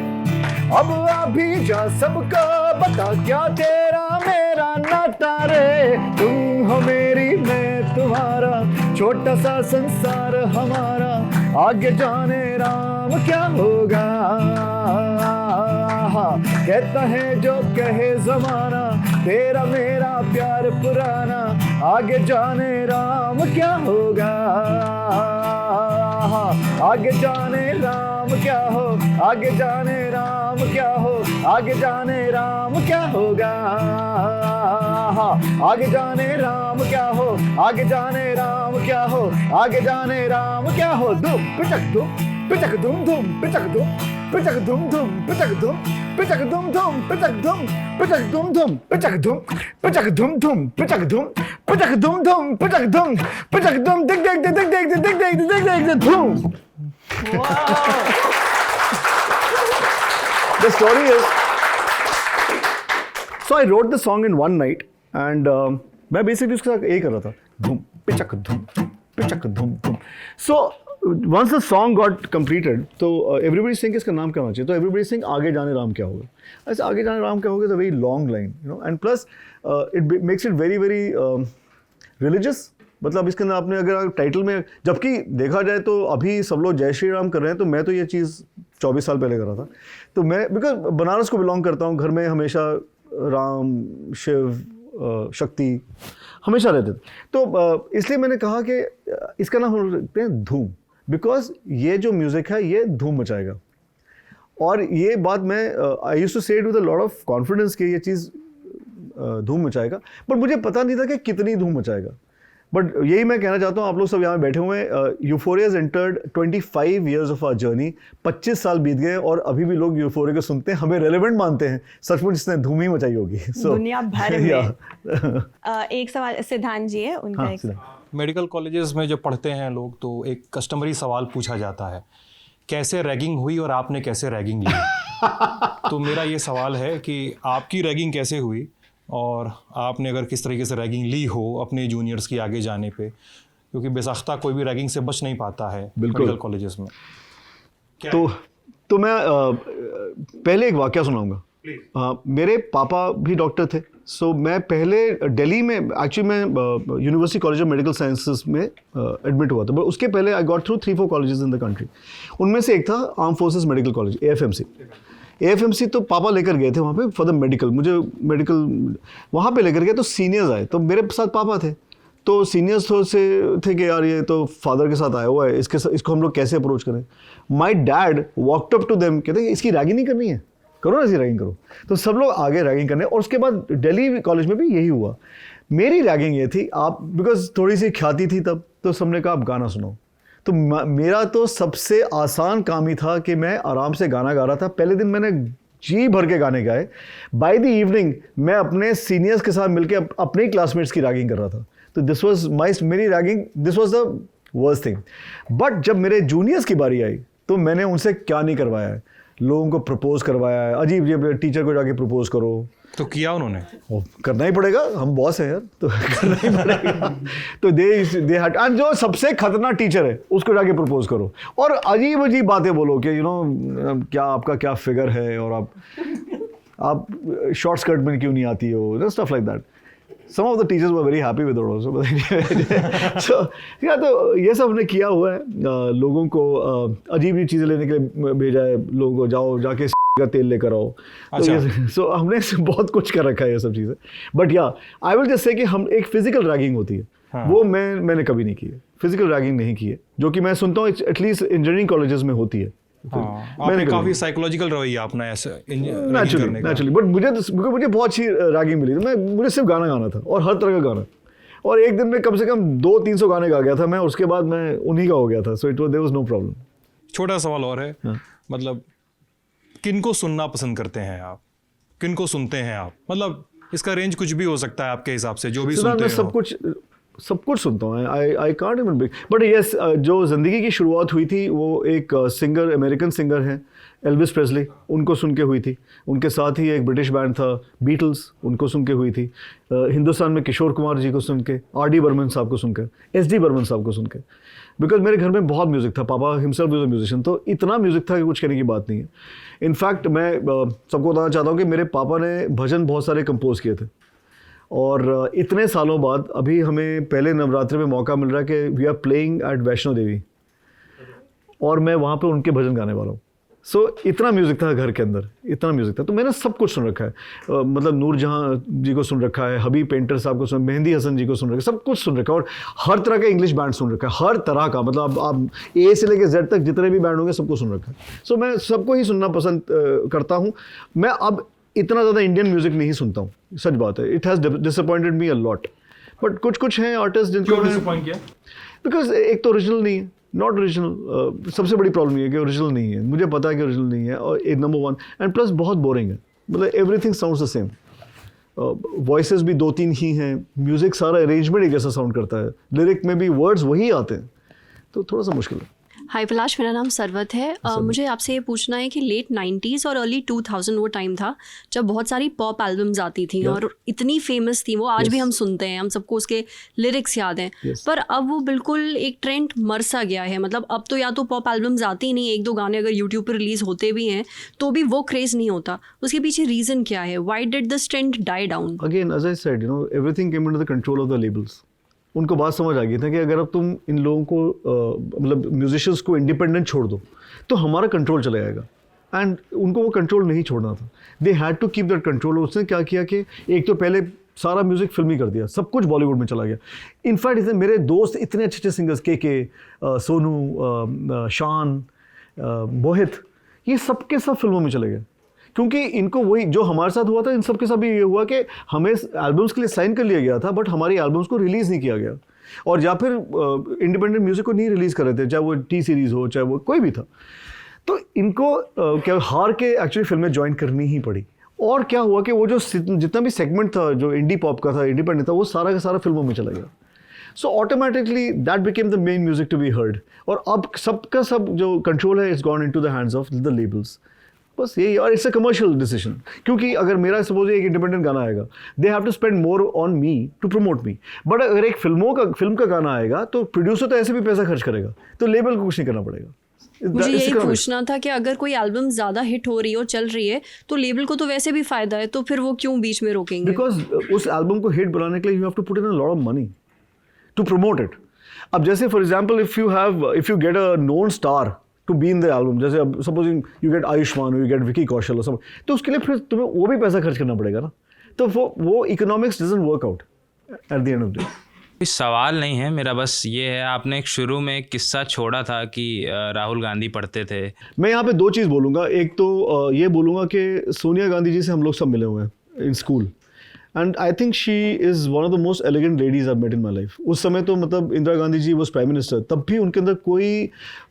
अब आ भी जा सबको बता, क्या तेरा मेरा नाता रे। तुम हो मेरी मैं तुम्हारा, छोटा सा संसार हमारा, आगे जाने राम क्या होगा। कहता है जो कहे जमाना, तेरा मेरा प्यार पुराना, आगे जाने राम क्या होगा। आगे जाने राम क्या हो, आगे जाने राम क्या हो, आगे जाने राम क्या होगा। आगे जाने राम क्या हो, आगे जाने राम क्या हो, आगे जाने राम क्या हो। धूम पिचक धूम, पिचक धूम धूम, पिचक धूम, पिचक धूम धूम, पिचक धूम, पिचक धूम धूम, पिचक धूम, पिचक धूम धूम, पिचक धूम, पिचक धूम धूम, पिचक धूम, पिचक धूम धूम, पिचक धूम, पिचक धूम, दिख दिख दिख दिख दिख दिख दिख दिख दिख धूम। The story is, so I wrote the song in one night and मैं basically उसके साथ यही कर रहा था, धूम पिचक धूम, पिचक धूम धूम। So once the song got completed, तो everybody saying इसका नाम क्या होना चाहिए, तो everybody saying आगे जाने राम क्या होगा। ऐसे आगे जाने राम क्या होगा is a very long line, you know, and plus it makes it very very religious। मतलब इसके अंदर आपने अगर टाइटल में, जबकि देखा जाए तो अभी सब लोग जय श्री राम कर रहे हैं, तो मैं तो ये चीज़ 24 साल पहले कर रहा था। तो मैं बिकॉज बनारस को बिलोंग करता हूँ, घर में हमेशा राम शिव शक्ति हमेशा रहते थे। तो इसलिए मैंने कहा कि इसका नाम हम रखते हैं धूम, बिकॉज ये जो म्यूज़िक है ये धूम मचाएगा। और ये बात मैं आई यूज्ड टू से it with a lot of confidence कि ये चीज़ धूम मचाएगा, बट मुझे पता नहीं था कि कितनी धूम मचाएगा। बट यही मैं कहना चाहता हूँ, आप लोग सब यहाँ बैठे हुए हैं, euphoria has entered 25 years of our journey, 25 साल बीत गए और अभी भी लोग यूफोरिया को सुनते हैं, हमें रेलेवेंट मानते हैं। सचमुच इसने धूम ही मचाई होगी। दुनिया भर में। एक सवाल सिद्धांत जी है, उनका एक। मेडिकल कॉलेजेस में जब पढ़ते हैं लोग तो एक कस्टमरी सवाल पूछा जाता है, कैसे रैगिंग हुई और आपने कैसे रैगिंग ली। तो मेरा ये सवाल है कि आपकी रैगिंग कैसे हुई और आपने अगर किस तरीके से रैगिंग ली हो अपने जूनियर्स की आगे जाने पे, क्योंकि बेसाख्ता कोई भी रैगिंग से बच नहीं पाता है मेडिकल कॉलेजेस में। तो मैं पहले एक वाकया सुनाऊंगा। मेरे पापा भी डॉक्टर थे, सो मैं पहले दिल्ली में, एक्चुअली मैं university college of medical sciences में एडमिट हुआ था, बट उसके पहले I got through 3-4 colleges in the country. उनमें से एक था arm forces medical college, AFMC। तो पापा लेकर गए थे वहाँ पे फॉर द मेडिकल, मुझे मेडिकल वहाँ पे लेकर गए। तो सीनियर्स आए, तो मेरे साथ पापा थे, तो सीनियर्स थोड़े से थे कि यार ये तो फादर के साथ आया हुआ है, इसको हम लोग कैसे अप्रोच करें। My dad walked up to them, कहते इसकी रैगिंग नहीं करनी है, करो ना, इसकी रैगिंग करो। तो सब लोग आगे रैगिंग करने, और उसके बाद दिल्ली कॉलेज में भी यही हुआ। मेरी रैगिंग ये थी, आप बिकॉज थोड़ी सी ख्याति थी तब, तो सबने कहा आप गाना सुनाओ। तो मेरा तो सबसे आसान काम ही था कि मैं आराम से गाना गा रहा था। पहले दिन मैंने जी भर के गाने गाए. बाय द इवनिंग मैं अपने सीनियर्स के साथ मिलकर अपने क्लासमेट्स की रैगिंग कर रहा था. तो दिस वाज मेरी ragging, this was the worst thing. But जब मेरे जूनियर्स की बारी आई तो मैंने उनसे क्या नहीं करवाया है, लोगों को प्रपोज करवाया है. अजीब अजीब टीचर को जाके प्रपोज करो, तो किया उन्होंने? करना ही पड़ेगा, हम बॉस हैं यार, तो करना ही पड़ेगा. तो दे हट, और जो सबसे खतरनाक टीचर है उसको जाके प्रपोज करो और अजीब अजीब बातें बोलो कि यू नो क्या आपका क्या फिगर है और आप शॉर्ट स्कर्ट में क्यों नहीं आती हो, stuff like that. Some of the teachers were very happy with it also. So, yeah, तो ये सब हमने किया हुआ है. लोगों को अजीब ही चीज़ें लेने के लिए भेजा है, लोगों को जाके का तेल लेकर आओ. अच्छा. So हमने बहुत कुछ कर रखा है ये सब चीज़ें. But yeah, I will just say कि हम एक फिजिकल रैगिंग होती है, हाँ. वो मैंने कभी नहीं की है. फिजिकल रैगिंग नहीं की है, जो कि मैं सुनता हूँ एटलीस्ट इंजीनियरिंग कॉलेजेस में होती है. आपने काफी साइकोलॉजिकल रवैया अपना ऐसे नेचुरली. बट मुझे बहुत अच्छी रैगिंग मिली थी. मुझे सिर्फ गाना गाना था और हर तरह का गाना, और एक दिन में कम से कम 200-300 गाने गा गया था मैं. उसके बाद मैं उन्हीं का हो गया था. So it there was no problem. छोटा सवाल और है, मतलब किनको सुनना पसंद करते हैं आप, किनको सुनते हैं आप? मतलब इसका रेंज कुछ भी हो सकता है आपके हिसाब से, जो भी सुनते हो. सब कुछ सुनता हूँ. I can't even big. But yes, जो ज़िंदगी की शुरुआत हुई थी वो एक सिंगर, अमेरिकन सिंगर हैं एल्विस प्रेस्ली, उनको सुन के हुई थी. उनके साथ ही एक ब्रिटिश बैंड था बीटल्स, उनको सुन के हुई थी. हिंदुस्तान में किशोर कुमार जी को सुन के, R.D. बर्मन साहब को सुनकर, S.D. बर्मन साहब को सुन के. बिकॉज मेरे घर में बहुत म्यूज़िक था. पापा हिमसेल्फ वाज अ म्यूजिशियन, तो इतना म्यूज़िक था कि कुछ कहने की बात नहीं है. इनफैक्ट मैं सबको बताना चाहता हूँ कि मेरे पापा ने भजन बहुत सारे कंपोज किए थे, और इतने सालों बाद अभी हमें पहले नवरात्रि में मौका मिल रहा है कि we are playing at Vaishno Devi, और मैं वहाँ पे उनके भजन गाने वाला हूँ. सो इतना म्यूज़िक था घर के अंदर, इतना म्यूज़िक था. तो मैंने सब कुछ सुन रखा है. मतलब नूरजहाँ जी को सुन रखा है, हबीब पेंटर साहब को सुन, मेहंदी हसन जी को सुन रखा है, सब कुछ सुन रखा है. और हर तरह का इंग्लिश बैंड सुन रखा है, हर तरह का. मतलब आप A से लेकर Z तक जितने भी बैंड होंगे सबको सुन रखा है. सो मैं सबको ही सुनना पसंद करता हूँ. मैं अब इतना ज़्यादा इंडियन म्यूज़िक नहीं सुनता हूँ, सच बात है. It has disappointed me a lot. But कुछ हैं आर्टिस्ट जिनको डिसअपॉइंट किया, बिकॉज एक तो ओरिजिनल नहीं है, नॉट ओरिजिनल. सबसे बड़ी प्रॉब्लम ये है कि ओरिजिनल नहीं है. मुझे पता है कि ओरिजिनल नहीं है, और नंबर 1. एंड प्लस बहुत बोरिंग है. मतलब everything sounds the same. Voices भी 2-3 ही हैं, म्यूज़िक सारा अरेंजमेंट एक जैसा साउंड करता है, लिरिक में भी वर्ड्स वही आते हैं, तो थोड़ा सा मुश्किल है. हाय पलाश, मेरा नाम सरवत है. मुझे आपसे ये पूछना है कि लेट 90s और अर्ली 2000 वो टाइम था जब बहुत सारी पॉप एल्बम्स आती थी और इतनी फेमस थी वो. आज भी हम सुनते हैं, हम सबको उसके लिरिक्स याद हैं. पर अब वो बिल्कुल एक ट्रेंड मर सा गया है. मतलब अब तो या तो पॉप एल्बम्स आती ही नहीं, 1-2 गाने अगर यूट्यूब पर रिलीज होते भी हैं तो भी वो क्रेज़ नहीं होता. उसके पीछे रीज़न क्या है? Why did this trend die down? Again as I said, you know, everything came into the control of the labels. उनको बात समझ आ गई था कि अगर अब तुम इन लोगों को मतलब म्यूजिशियंस को इंडिपेंडेंट छोड़ दो तो हमारा कंट्रोल चला जाएगा. एंड उनको वो कंट्रोल नहीं छोड़ना था. They had to keep that control. उसने क्या किया कि एक तो पहले सारा म्यूज़िक फिल्मी कर दिया, सब कुछ बॉलीवुड में चला गया. इनफैक्ट मेरे दोस्त इतने अच्छे सिंगर्स के सोनू, शान, मोहित, ये सब के सब फिल्मों में चले गए, क्योंकि इनको वही जो हमारे साथ हुआ था इन सब के साथ भी ये हुआ कि हमें एल्बम्स के लिए साइन कर लिया गया था, बट हमारी एल्बम्स को रिलीज़ नहीं किया गया, और या फिर इंडिपेंडेंट म्यूज़िक को नहीं रिलीज़ कर रहे थे, चाहे वो T सीरीज़ हो चाहे वो कोई भी था. तो इनको क्या हार के एक्चुअली फिल्में ज्वाइन करनी ही पड़ी. और क्या हुआ कि वो जो जितना भी सेगमेंट था जो इंडी पॉप का था, इंडिपेंडेंट था, वो सारा का सारा फिल्मों में चला गया. So automatically that became the main music to be heard. और अब सबका सब जो कंट्रोल है it's gone into the hands of the labels. बस यही. और इट्स अ कमर्शियल डिसीजन, क्योंकि अगर मेरा सपोज एक इंडिपेंडेंट गाना आएगा, they have to spend more on me to promote me. But अगर एक फिल्म का गाना आएगा तो प्रोड्यूसर तो ऐसे भी पैसा खर्च करेगा, तो लेबल को कुछ नहीं करना पड़ेगा. मुझे यही पूछना था कि अगर कोई एल्बम ज़्यादा हिट हो रही है और चल रही है तो लेबल को तो वैसे भी फ़ायदा है, तो फिर वो क्यों बीच में रोकेंगे? बिकॉज उस एल्बम को हिट बनाने के लिए you have to put in a lot of money to promote it. अब जैसे for example if you get a known star to be in the album, जैसे अब supposing you get Ayushmann, you get Vicky Kaushal और सब, तो उसके लिए फिर तुम्हें वो भी पैसा खर्च करना पड़ेगा ना. तो वो economics doesn't work out at the end of the day. कोई सवाल नहीं है मेरा, बस ये है, आपने एक शुरू में एक किस्सा छोड़ा था कि राहुल गांधी पढ़ते थे. मैं यहाँ पे 2 चीज़ बोलूँगा. एक तो ये बोलूँगा कि सोनिया गांधी जी से हम लोग सब मिले हुए हैं in school. And I think she is one of the most elegant ladies I met in my life. उस समय तो मतलब Indira Gandhi ji was prime minister, तब भी उनके अंदर कोई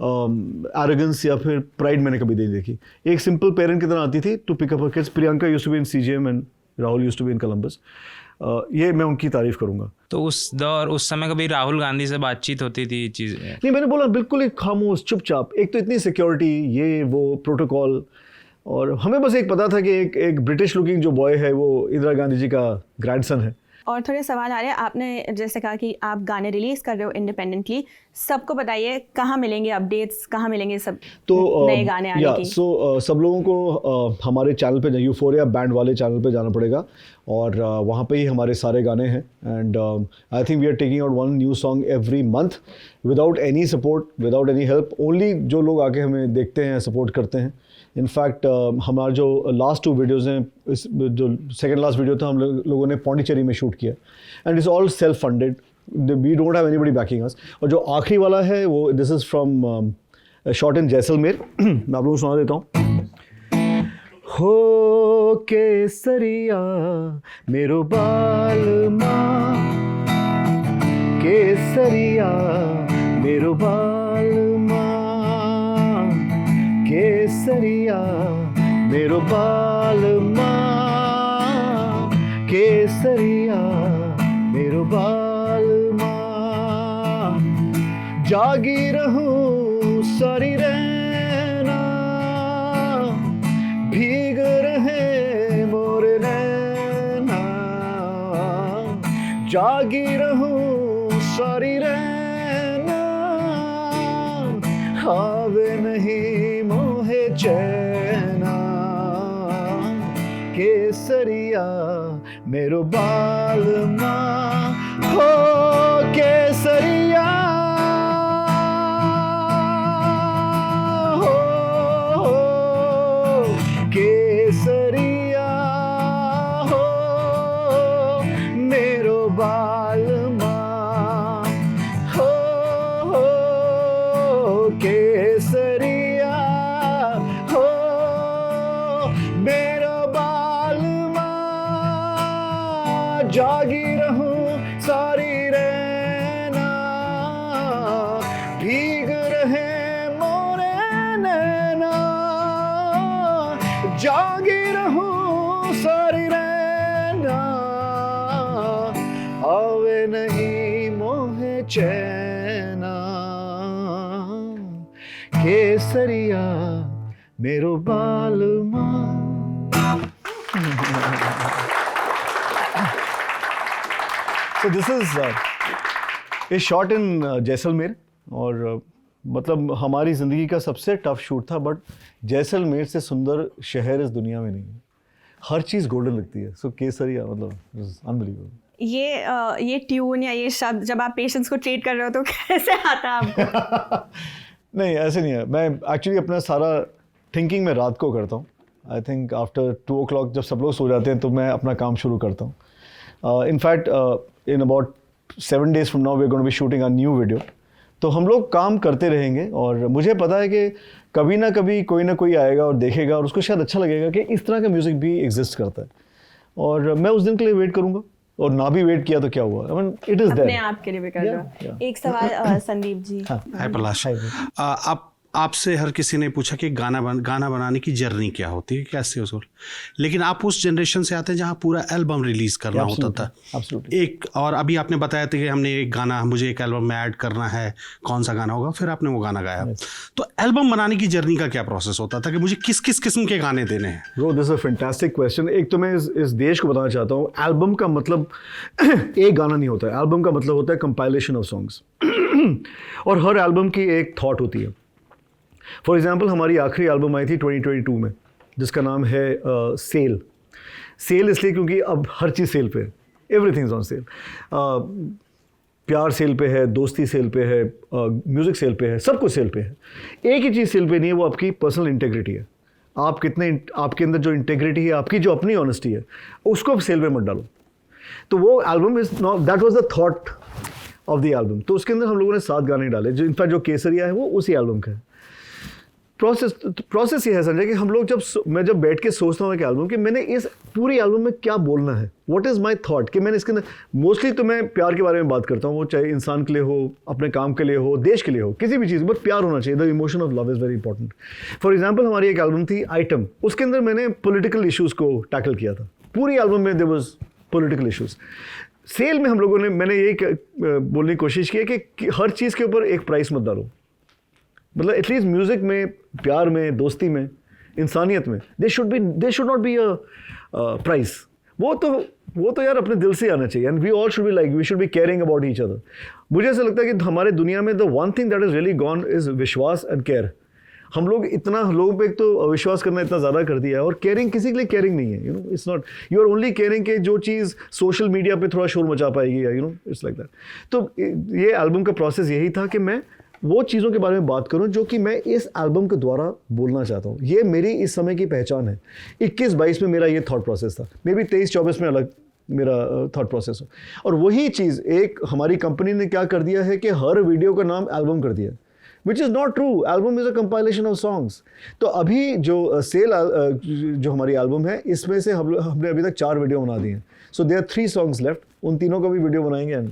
एरोगेंस या फिर प्राइड मैंने कभी नहीं देखी. एक सिंपल पेरेंट की तरह आती थी to pick up her kids. Priyanka used to be in CGM and Rahul used to be in Columbus. ये मैं उनकी तारीफ करूंगा. तो उस समय कभी राहुल गांधी से बातचीत होती थी चीज़? नहीं, मैंने बोला बिल्कुल एक खामोश चुपचाप. एक तो इतनी सिक्योरिटी, ये वो प्रोटोकॉल, और हमें बस एक पता था कि एक ब्रिटिश लुकिंग जो बॉय है वो इंदिरा गांधी जी का ग्रैंडसन है. और थोड़े सवाल आ रहे हैं. आपने जैसे कहा कि आप गाने रिलीज़ कर रहे हो इंडिपेंडेंटली, सबको बताइए कहाँ मिलेंगे अपडेट्स, कहाँ मिलेंगे सब तो नए गाने आने की? सब लोगों को हमारे चैनल पे, यूफोरिया बैंड वाले चैनल पे जाना पड़ेगा, और वहाँ पे ही हमारे सारे गाने हैं. And I think we are taking out 1 new song every month without any support, without any help. Only जो लोग आके हमें देखते हैं, सपोर्ट करते हैं. इनफैक्ट हमारा जो लास्ट 2 वीडियोज़ हैं, इस जो सेकेंड लास्ट वीडियो था हम लोगों ने पौंडीचेरी में शूट किया. And it's all self funded, we don't have anybody backing us. और जो आखिरी वाला है वो this is from shot in Jaisalmer. मैं आप लोगों को सुना देता हूँ. हो केसरिया मेरो बालमा, केसरिया मेरो बालमा, केसरिया मेरो बालमा, केसरिया मेरो बालमा. जागी रहूं सारी रहना, भीग रहे मोरे नैना. जागी रहूं सारी रहना, आवे नहीं मोहे चैना. केसरिया मेरो बालमा, हो केसरिया, हो केसरिया, हो मेरो बालमा, हो केसरिया, हो मेरो बालमा. जागी रहूं सारी रहना, भीग रहे मोरे नैना. जागी रहूं सारी रहना, आवे नहीं मोहे चैना. केसरिया मेरो बालमा. So this is a shot in Jaisalmer. और मतलब हमारी ज़िंदगी का सबसे टफ शूट था, बट जैसलमेर से सुंदर शहर इस दुनिया में नहीं है. हर चीज़ गोल्डन लगती है. सो केसरिया मतलब अनबिलीवेबल. ये ट्यून या ये शब्द जब आप पेशेंट्स को ट्रीट कर रहे हो तो कैसे आता है आपको? नहीं, ऐसे नहीं है. मैं एक्चुअली अपना सारा थिंकिंग में रात को करता हूँ. आई थिंक आफ्टर 2 o'clock जब सब लोग सो जाते हैं तो मैं अपना काम शुरू करता हूँ. In fact in about 7 days from now we are going to be shooting a new video. तो हम लोग काम करते रहेंगे, और मुझे पता है कि कभी ना कभी कोई ना कोई आएगा और देखेगा, और उसको शायद अच्छा लगेगा कि इस तरह का म्यूज़िक भी एग्जिस्ट करता है. और मैं उस दिन के लिए वेट करूँगा, और ना भी वेट किया तो क्या हुआ. I mean it is there. अपने आप के लिए भी कर रहे हो. एक सवाल संदीप जी. हाय पलाश, आपसे हर किसी ने पूछा कि गाना बनाने की जर्नी क्या होती है, कैसे उसको, लेकिन आप उस जनरेशन से आते हैं जहाँ पूरा एल्बम रिलीज करना होता था. एक और अभी आपने बताया था कि हमने एक गाना, मुझे एक एल्बम में ऐड करना है, कौन सा गाना होगा, फिर आपने वो गाना गाया. तो एल्बम बनाने की जर्नी का क्या प्रोसेस होता था कि मुझे किस किस किस्म के गाने देने हैं? Bro, this is a fantastic question. एक तो मैं इस देश को बताना चाहता हूँ, एल्बम का मतलब एक गाना नहीं होता है. एल्बम का मतलब होता है कंपाइलेशन ऑफ सॉन्ग्स. और हर एल्बम की एक थॉट होती है. फॉर एग्जाम्पल हमारी आखिरी एल्बम आई थी 2022 में, जिसका नाम है सेल. सेल इसलिए क्योंकि अब हर चीज़ सेल पे है. Everything is on sale. प्यार सेल पे है, दोस्ती सेल पे है, म्यूज़िक सेल पे है, सब कुछ सेल पे है. एक ही चीज़ सेल पे नहीं है, वो आपकी पर्सनल इंटेग्रिटी है. आप कितने, आपके अंदर जो इंटेग्रिटी है, आपकी जो अपनी ऑनेस्टी है, उसको आप सेल पे मत डालो. तो वो album is not, that was the thought of the album. तो उसके अंदर हम लोगों ने 7 गाने डाले, जो इनफैक्ट जो केसरिया है वो उसी एल्बम का है. प्रोसेस ये है संजय कि हम लोग मैं जब बैठ के सोचता हूँ एक एल्बम कि मैंने इस पूरी एल्बम में क्या बोलना है, व्हाट इज़ माय थॉट, कि मैंने इसके अंदर मोस्टली तो मैं प्यार के बारे में बात करता हूँ, वो चाहे इंसान के लिए हो, अपने काम के लिए हो, देश के लिए हो, किसी भी चीज़ बट प्यार होना चाहिए। The emotion of love is very important. For example हमारी एक एल्बम थी आइटम, उसके अंदर मैंने पॉलिटिकल इशूज़ को टैकल किया था। पूरी एल्बम में देयर वाज पॉलिटिकल इशूज़। सेल में हम लोगों ने मैंने यही बोलने की कोशिश की है कि हर चीज़ के ऊपर एक प्राइस मत डालो, मतलब एटलीस्ट म्यूज़िक में, प्यार में, दोस्ती में, इंसानियत में they should not be a price. वो तो यार अपने दिल से आना चाहिए। And we all should be like, we should be caring about each other. मुझे ऐसा लगता है कि हमारे दुनिया में the one thing that is really gone is विश्वास एंड केयर। हम लोग इतना लोगों पे एक तो विश्वास करना इतना ज़्यादा कर दिया है, और केयरिंग किसी के लिए केयरिंग नहीं है। It's not, you are only caring कि जो चीज़ सोशल मीडिया पे थोड़ा शोर मचा पाएगी, या इट्स लाइक दैट। तो ये एल्बम का प्रोसेस यही था कि मैं वो चीज़ों के बारे में बात करूं जो कि मैं इस एल्बम के द्वारा बोलना चाहता हूं। ये मेरी इस समय की पहचान है। 21-22 में मेरा ये थॉट प्रोसेस था, मे बी 23-24 में अलग मेरा थॉट प्रोसेस हो। और वही चीज़ एक हमारी कंपनी ने क्या कर दिया है कि हर वीडियो का नाम एल्बम कर दिया, which is not true. Album is a compilation of songs. तो अभी जो जो हमारी एल्बम है, इसमें से हमने अभी तक 4 वीडियो बना दिए हैं। So there are 3 songs left, उन तीनों का भी वीडियो बनाएंगे।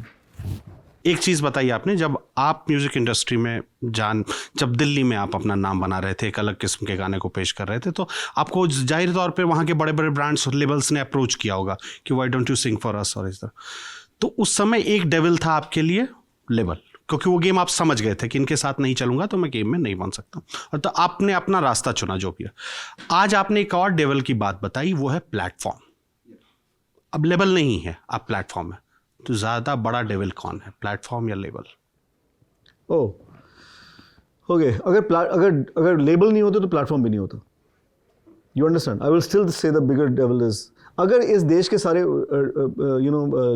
एक चीज़ बताइए आपने, जब आप म्यूज़िक इंडस्ट्री में जब दिल्ली में आप अपना नाम बना रहे थे, एक अलग किस्म के गाने को पेश कर रहे थे, तो आपको जाहिर तौर पे वहाँ के बड़े बड़े ब्रांड्स और लेबल्स ने अप्रोच किया होगा कि why don't you sing for us और इस तरह। तो उस समय एक डेविल था आपके लिए लेबल, क्योंकि वो गेम आप समझ गए थे कि इनके साथ नहीं चलूंगा तो मैं गेम में नहीं बन सकता, और तो आपने अपना रास्ता चुना जो किया। आज आपने एक और डेविल की बात बताई, वो है प्लेटफॉर्म। अब लेबल नहीं है, आप प्लेटफॉर्म है, तो ज़्यादा बड़ा डेविल कौन है, प्लेटफॉर्म या लेबल? ओके, अगर लेबल नहीं होते तो प्लेटफॉर्म भी नहीं होता। You understand? I will still say the bigger devil is, अगर इस देश के सारे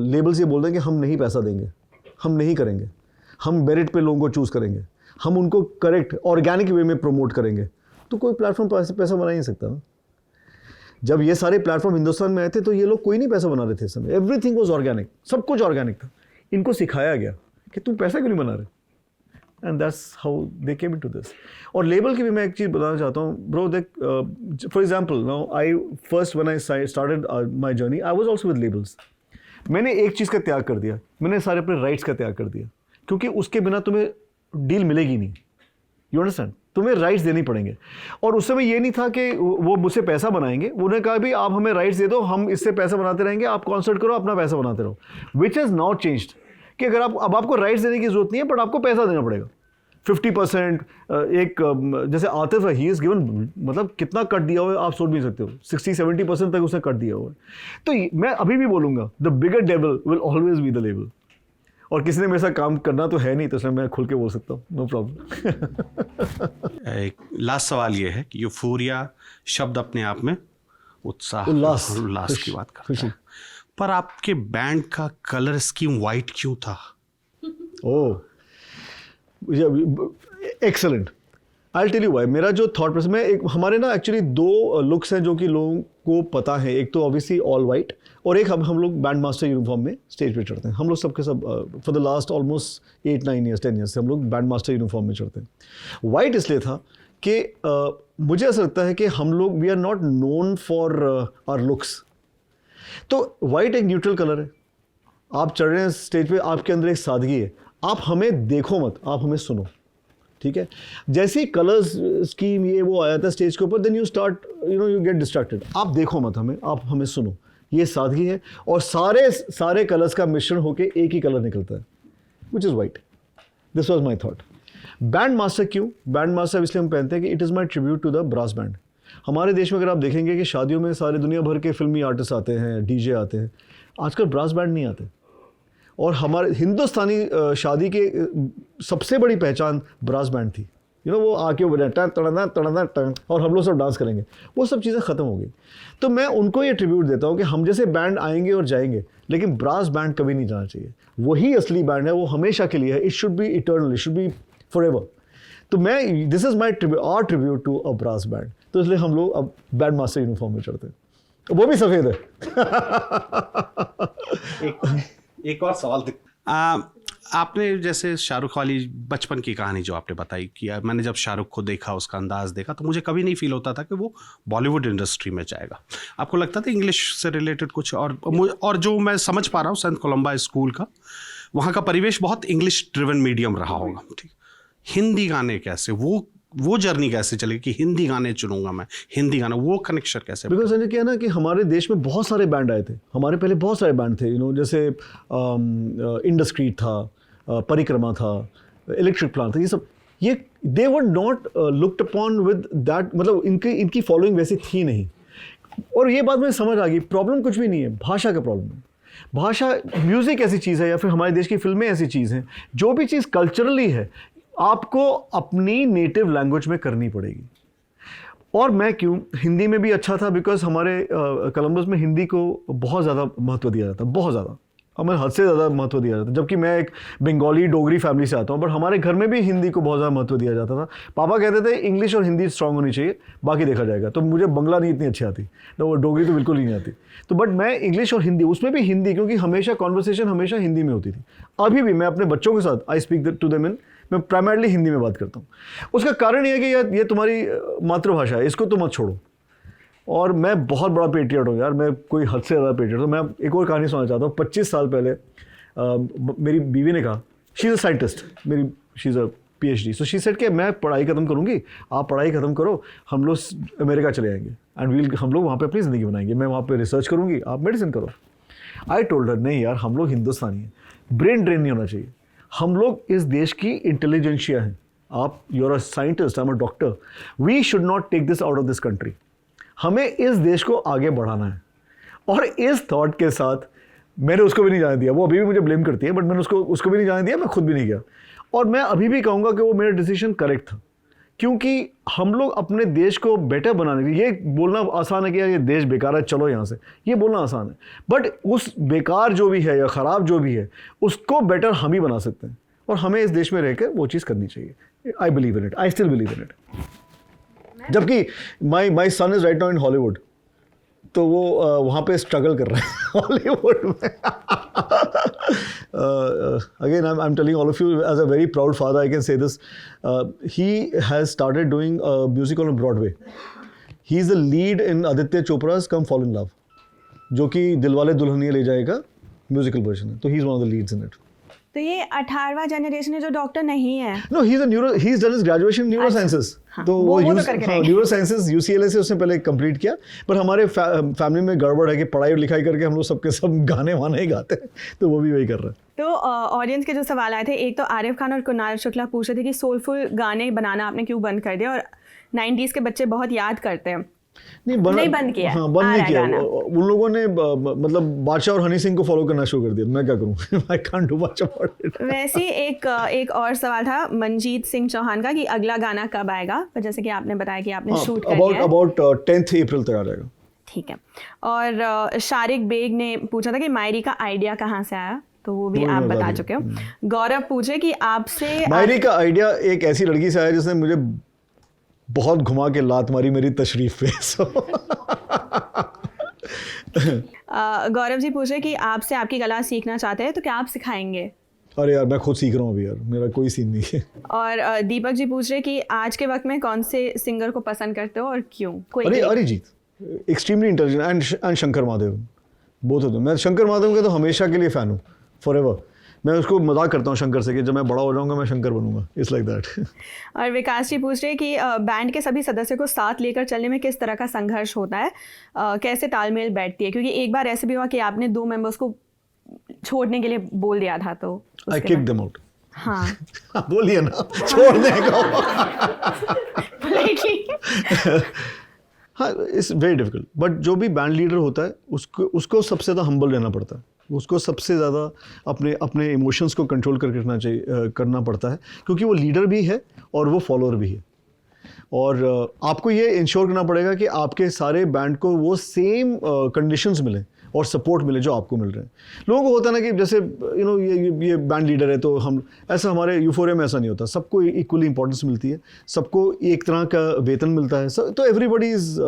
लेबल्स ये बोल रहे हैं कि हम नहीं पैसा देंगे, हम नहीं करेंगे, हम मेरिट पे लोगों को चूज़ करेंगे, हम उनको करेक्ट ऑर्गेनिक वे में प्रमोट करेंगे, तो कोई प्लेटफॉर्म पैसा बना ही नहीं सकता ना। जब ये सारे प्लेटफॉर्म हिंदुस्तान में आए थे तो ये लोग कोई नहीं पैसा बना रहे थे इस समय। एवरीथिंग वाज ऑर्गेनिक, सब कुछ ऑर्गेनिक था। इनको सिखाया गया कि तुम पैसा क्यों नहीं बना रहे, and that's how they came into this. और लेबल की भी मैं एक चीज़ बताना चाहता हूँ ब्रो, देख for example now I first when I started my journey I was also with labels. मैंने एक चीज़ का त्याग कर दिया, मैंने सारे अपने राइट्स का त्याग कर दिया, क्योंकि उसके बिना तुम्हें डील मिलेगी नहीं। You understand? तुम्हें राइट्स देनी पड़ेंगे। और उस समय ये नहीं था कि वो मुझसे पैसा बनाएंगे, उन्होंने कहा भी आप हमें राइट्स दे दो, हम इससे पैसा बनाते रहेंगे, आप कॉन्सर्ट करो, अपना पैसा बनाते रहो। विच इज़ नाउ चेंज्ड कि अगर अब आपको राइट्स देने की जरूरत नहीं है, बट आपको पैसा देना पड़ेगा 50%। एक जैसे आतिफ है, ही इज़ गिवन, मतलब कितना कट दिया हुआ है आप सोच भी सकते हो, 60-70% तक उसने कट दिया हुआ है। तो मैं अभी भी बोलूँगा the bigger devil will always be the label. और किसी ने मेरे साथ काम करना तो है नहीं, तो इसलिए मैं खुल के बोल सकता हूँ, नो प्रॉब्लम। एक लास्ट सवाल ये है कि यूफोरिया शब्द अपने आप में उत्साह, उल्लास की बात करता है, पर आपके बैंड का कलर स्कीम वाइट क्यों था? Oh excellent, I tell you why. मेरा जो थॉट प्रोसेस में हमारे ना एक्चुअली 2 लुक्स हैं जो कि लोगों को पता है। एक तो ऑब्वियसली ऑल वाइट, और एक हम लोग बैंड मास्टर यूनिफॉर्म में स्टेज पे चढ़ते हैं। हम लोग सबके सब for the last almost 8-9 years 10 years से हम लोग बैंड मास्टर यूनिफॉर्म में चढ़ते हैं। वाइट इसलिए था कि मुझे ऐसा लगता है कि हम लोग we are not known for our looks. तो वाइट एक न्यूट्रल कलर है, आप चढ़ रहे हैं स्टेज पे, आपके अंदर एक सादगी है, आप हमें देखो मत, आप हमें सुनो, ठीक है? जैसे ही कलर्स स्कीम ये वो आया था स्टेज के ऊपर, then you start you get distracted. आप देखो मत हमें, आप हमें सुनो, ये सादगी है। और सारे कलर्स का मिश्रण होकर एक ही कलर निकलता है, which is white. This was my thought. Band master क्यों? बैंड मास्टर इसलिए हम पहनते हैं कि it is my tribute to the brass band. हमारे देश में अगर आप देखेंगे कि शादियों में सारे दुनिया भर के फिल्मी आर्टिस्ट आते हैं, डीजे आते हैं, आजकल ब्रास बैंड नहीं आते। और हमारे हिंदुस्तानी शादी के सबसे बड़ी पहचान ब्रास बैंड थी। वो आके बजाए टन तड़ना तड़ना टन, और हम लोग सब डांस करेंगे, वो सब चीज़ें ख़त्म हो गई। तो मैं उनको ये ट्रिब्यूट देता हूँ कि हम जैसे बैंड आएंगे और जाएंगे, लेकिन ब्रास बैंड कभी नहीं जाना चाहिए। वही असली बैंड है, वो हमेशा के लिए है। It should be eternal, it should be forever. तो मैं this is my our tribute to a brass band. तो इसलिए हम लोग अब बैंड मास्टर यूनिफॉर्म में चढ़ते हैं, वो भी सफ़ेद है। एक और सवाल आपने जैसे शाहरुख वाली बचपन की कहानी जो आपने बताई कि मैंने जब शाहरुख को देखा, उसका अंदाज देखा, तो मुझे कभी नहीं फील होता था कि वो बॉलीवुड इंडस्ट्री में जाएगा। आपको लगता था इंग्लिश से रिलेटेड कुछ, और जो मैं समझ पा रहा हूँ सेंट कोलंबा स्कूल का, वहाँ का परिवेश बहुत इंग्लिश ड्रिवन मीडियम रहा होगा, ठीक। हिंदी गाने कैसे, वो जर्नी कैसे चलेगी कि हिंदी गाने चुनूंगा मैं, हिंदी गाना, वो कनेक्शन कैसे? बिकॉज मैंने क्या ना कि हमारे देश में बहुत सारे बैंड आए थे, हमारे पहले बहुत सारे बैंड थे, जैसे इंडस्ट्रीट था, परिक्रमा था, इलेक्ट्रिक प्लांट था, ये they were not looked upon with that, मतलब इनकी फॉलोइंग वैसी थी नहीं। और ये बात मुझे समझ आ गई, प्रॉब्लम कुछ भी नहीं है, भाषा का प्रॉब्लम है। भाषा, म्यूज़िक ऐसी चीज़ है या फिर हमारे देश की फिल्में ऐसी चीज़ हैं, जो भी चीज़ कल्चरली है आपको अपनी नेटिव लैंग्वेज में करनी पड़ेगी। और मैं क्यों, हिंदी में भी अच्छा था, बिकॉज हमारे कोलंबस में हिंदी को बहुत ज़्यादा महत्व दिया जाता, बहुत ज़्यादा, हमें हद से ज़्यादा महत्व दिया जाता। जबकि मैं एक बंगाली डोगरी फैमिली से आता हूँ, बट हमारे घर में भी हिंदी को बहुत ज़्यादा महत्व दिया जाता था। पापा कहते थे इंग्लिश और हिंदी स्ट्रांग होनी चाहिए, बाकी देखा जाएगा। तो मुझे बंगला नहीं इतनी अच्छी आती, तो डोगरी तो बिल्कुल ही नहीं आती, तो बट मैं इंग्लिश और हिंदी, उसमें भी हिंदी, क्योंकि हमेशा कॉन्वर्सेशन हमेशा हिंदी में होती थी। अभी भी मैं अपने बच्चों के साथ I speak to them in, मैं प्राइमरली हिंदी में बात करता हूँ। उसका कारण ये है कि ये तुम्हारी मातृभाषा है, इसको तो मत छोड़ो। और मैं बहुत बड़ा पेट्रियट हूँ यार, मैं कोई हद से ज़्यादा पेट्रियट हूँ। मैं एक और कहानी सुनाना चाहता हूँ। 25 साल पहले मेरी बीवी ने कहा, she is a scientist, she is a PhD, so she said कि मैं पढ़ाई ख़त्म करूँगी, आप पढ़ाई ख़त्म करो, हम लोग अमेरिका चले जाएंगे एंड हम लोग वहाँ पे अपनी ज़िंदगी बनाएंगे, मैं वहाँ पे रिसर्च करूँगी, आप मेडिसिन करो। आई टोल्ड हर, नहीं यार, हम लोग हिंदुस्तानी हैं, ब्रेन ड्रेन नहीं होना चाहिए, हम लोग इस देश की इंटेलिजेंशिया हैं, आप you are a scientist, I am a doctor, we should not take this out of this country, हमें इस देश को आगे बढ़ाना है। और इस थॉट के साथ मैंने उसको भी नहीं जाने दिया, वो अभी भी मुझे ब्लेम करती है, बट मैंने उसको भी नहीं जाने दिया, मैं खुद भी नहीं गया। और मैं अभी भी कहूँगा कि वो मेरा डिसीजन करेक्ट था, क्योंकि हम लोग अपने देश को बेटर बनाने के लिए, ये बोलना आसान है कि यार ये देश बेकार है, चलो यहाँ से, ये बोलना आसान है, बट उस बेकार जो भी है या ख़राब जो भी है उसको बेटर हम ही बना सकते हैं, और हमें इस देश में रहकर वो चीज़ करनी चाहिए। I believe in it, I still believe in it. जबकि my son is right now in Hollywood, तो वो वहाँ पे स्ट्रगल कर रहा है हॉलीवुड में। Again I am telling all of you as a very proud father, I can say this, he has started doing music on Broadway. He is the lead in Aditya Chopra's come fall in love, जो कि दिलवाले दुल्हनिया ले जाएगा musical version है, तो he is one of the leads in it. तो ये 18वां generation है जो डॉक्टर नहीं है। No, he is done his graduation in neurosciences, तो वो न्यूरो साइंसेस UCLA से उसने पहले कंप्लीट किया। पर हमारे फैमिली में गड़बड़ है कि पढ़ाई लिखाई करके हम लोग सबके सब गाने वाने ही गाते हैं, तो वो भी वही कर रहा है। तो ऑडियंस के जो सवाल आए थे, एक तो आरिफ खान और कुणाल शुक्ला पूछ रहे थे कि सोलफुल गाने बनाना आपने क्यों बंद कर दिया, और 90s के बच्चे बहुत याद करते हैं। नहीं बंद किया, हाँ, बंद नहीं किया। उन लोगों ने मतलब बादशाह और हनी सिंह को फॉलो करना शुरू कर दिया, मैं क्या करूँ, I can't do much about it. वैसे एक और सवाल था मनजीत सिंह चौहान का कि अगला गाना कब आएगा, पर जैसे कि आपने बताया कि आपने शूट कर लिया है, अबाउट 10th अप्रैल तक आ जाएगा। ठीक है। और शारिक बेग ने पूछा था कि मायरी का आइडिया कहाँ से आया, तो वो भी आप बता चुके हो। गौरव पूछे कि आपसे मायरी का आइडिया एक ऐसी लड़की से आया जिसने मुझे बहुत घुमा के लात मारी मेरी तशरीफ पे। गौरव जी पूछे कि आपसे आपकी कला सीखना चाहते हैं, तो क्या आप सिखाएंगे? अरे यार, मैं खुद सीख रहा हूँ अभी यार, मेरा कोई सीन नहीं है। और दीपक जी पूछ रहे कि आज के वक्त में कौन से सिंगर को पसंद करते हो और क्यों? कोई Arijit, extremely intelligent, and Shankar Mahadev, both होते हैं। मैं शंकर महादेव के तो हमेशा के लिए फ़ैन हूँ, फॉर एवर। मैं उसको मजाक करता हूँ शंकर से कि जब मैं बड़ा हो जाऊँगा मैं शंकर बनूंगा, इट्स लाइक दैट। और विकास जी पूछ रहे हैं कि बैंड के सभी सदस्यों को साथ लेकर चलने में किस तरह का संघर्ष होता है, कैसे तालमेल बैठती है, क्योंकि एक बार ऐसे भी हुआ कि आपने 2 मेंबर्स को छोड़ने के लिए बोल दिया था, तो आई किक देम आउट। हाँ बोलिए ना, छोड़ने को। हाँ, इट्स वेरी डिफिकल्ट, बट जो भी बैंड लीडर होता है उसको सबसे ज़्यादा हम्बल रहना पड़ता है, उसको सबसे ज़्यादा अपने इमोशंस को कंट्रोल करना पड़ता है, क्योंकि वो लीडर भी है और वो फॉलोअर भी है। और आपको ये इंश्योर करना पड़ेगा कि आपके सारे बैंड को वो सेम कंडीशंस मिले और सपोर्ट मिले जो आपको मिल रहे हैं। लोगों को होता है ना कि जैसे ये बैंड लीडर है तो हम ऐसा, हमारे यूफोरिया में ऐसा नहीं होता, सबको इक्वली इंपॉर्टेंस मिलती है, सबको एक तरह का वेतन मिलता है, तो everybody is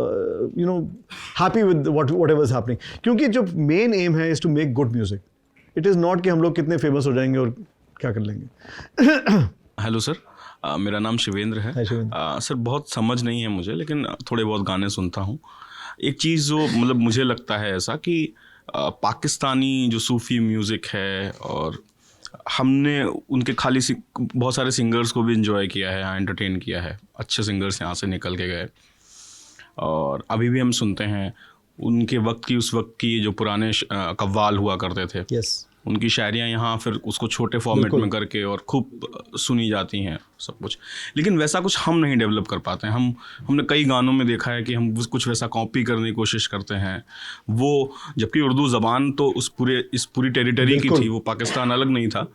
happy with whatever is happening, क्योंकि जो मेन एम है is to make good music. It is not कि हम लोग कितने फेमस हो जाएंगे और क्या कर लेंगे। हेलो सर, मेरा नाम शिवेंद्र है। सर बहुत समझ नहीं है मुझे, लेकिन थोड़े बहुत गाने सुनता हूँ। एक चीज़ जो मतलब मुझे लगता है ऐसा कि पाकिस्तानी जो सूफ़ी म्यूज़िक है, और हमने उनके खाली बहुत सारे सिंगर्स को भी इंजॉय किया है, यहाँ एंटरटेन किया है, अच्छे सिंगर्स यहाँ से निकल के गए और अभी भी हम सुनते हैं। उनके वक्त की, उस वक्त की जो पुराने कव्वाल हुआ करते थे, उनकी शायरियाँ यहाँ फिर उसको छोटे फॉर्मेट में करके और खूब सुनी जाती हैं सब कुछ। लेकिन वैसा कुछ हम नहीं डेवलप कर पाते हैं। हमने कई गानों में देखा है कि हम कुछ वैसा कॉपी करने की कोशिश करते हैं, वो जबकि उर्दू ज़बान तो इस पूरी टेरिटरी की थी, वो पाकिस्तान अलग नहीं था,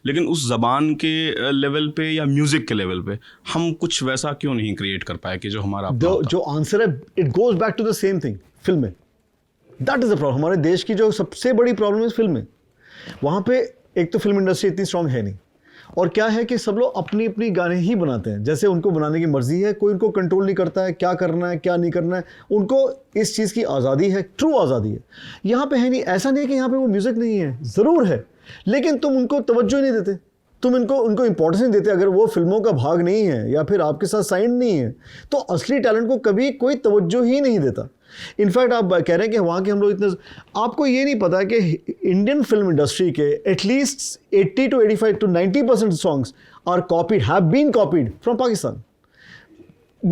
लेकिन उस ज़बान के लेवल पे या म्यूज़िक के लेवल पे हम कुछ वैसा क्यों नहीं क्रिएट कर पाए कि जो हमारा जो आंसर है, it goes back to the same thing, फिल्में। That is the problem. हमारे देश की जो सबसे बड़ी प्रॉब्लम है फिल्में। वहाँ पे एक तो फिल्म इंडस्ट्री इतनी स्ट्रांग है नहीं, और क्या है कि सब लोग अपनी अपनी गाने ही बनाते हैं जैसे उनको बनाने की मर्जी है। कोई उनको कंट्रोल नहीं करता है क्या करना है क्या नहीं करना है। उनको इस चीज़ की आज़ादी है, ट्रू आज़ादी है। यहाँ पे है नहीं। ऐसा नहीं है कि यहाँ पे वो म्यूज़िक नहीं है, ज़रूर है, लेकिन तुम उनको तवज्जो नहीं देते, तुम उनको इंपॉर्टेंस नहीं देते। अगर वो फिल्मों का भाग नहीं है या फिर आपके साथ साइन नहीं है तो असली टैलेंट को कभी कोई तवज्जो ही नहीं देता। इनफैक्ट आप कह रहे हैं कि वहाँ के हम लोग इतने, आपको ये नहीं पता कि इंडियन फिल्म इंडस्ट्री के at least 80 to 85 to 90% songs are copied, have been copied from Pakistan.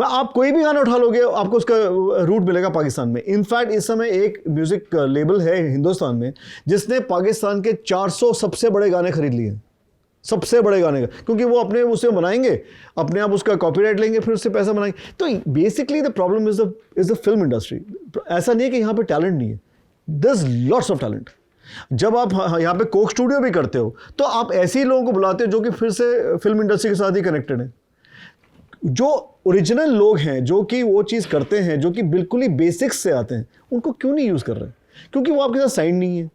आप कोई भी गाना उठा लोगे आपको उसका रूट मिलेगा पाकिस्तान में। इनफैक्ट इस समय एक म्यूज़िक लेबल है हिंदुस्तान में जिसने पाकिस्तान के 400 सबसे बड़े गाने खरीद लिए, सबसे बड़े गाने का, क्योंकि वो अपने उसे बनाएंगे, अपने आप उसका कॉपीराइट लेंगे, फिर उससे पैसा बनाएंगे। तो basically the problem is the film industry. ऐसा नहीं है कि यहाँ पे टैलेंट नहीं है, there is lots of talent. जब आप यहाँ पे कोक स्टूडियो भी करते हो तो आप ऐसे ही लोगों को बुलाते हो जो कि फिर से फिल्म इंडस्ट्री के साथ ही कनेक्टेड है। जो ओरिजिनल लोग हैं, जो कि वो चीज़ करते हैं, जो कि बिल्कुल ही बेसिक्स से आते हैं, उनको क्यों नहीं यूज़ कर रहे? क्योंकि वो आपके साथ साइन नहीं है,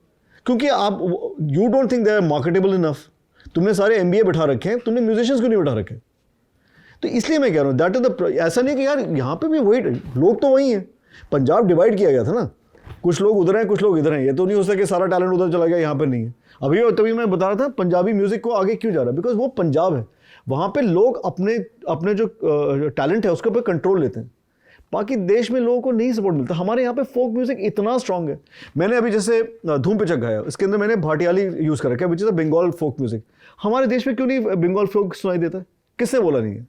क्योंकि आप you don't think they are marketable enough. तुमने सारे MBA बिठा रखे हैं, तुमने म्यूजिशियंस क्यों नहीं बिठा रखे? तो इसलिए मैं कह रहा हूँ दैट इज द, ऐसा नहीं कि यार यहाँ पे भी वही लोग तो वही हैं। पंजाब डिवाइड किया गया था ना, कुछ लोग उधर हैं कुछ लोग इधर हैं। ये तो नहीं हो सकता कि सारा टैलेंट उधर चला गया, यहाँ पे नहीं है। तभी मैं बता रहा था पंजाबी म्यूजिक को आगे क्यों जा रहा है, बिकॉज वो पंजाब है, वहाँ पे लोग अपने जो टैलेंट है उसके ऊपर कंट्रोल लेते हैं। बाकी देश में लोगों को नहीं सपोर्ट मिलता। हमारे यहाँ पे फोक म्यूजिक इतना स्ट्रांग है। मैंने अभी जैसे धूम पिचक गाया, इसके अंदर मैंने भाटियाली यूज़ कर रखा है, which is a Bengal folk music. हमारे देश में क्यों नहीं बंगाल फोक सुनाई देता है? किसने बोला नहीं है?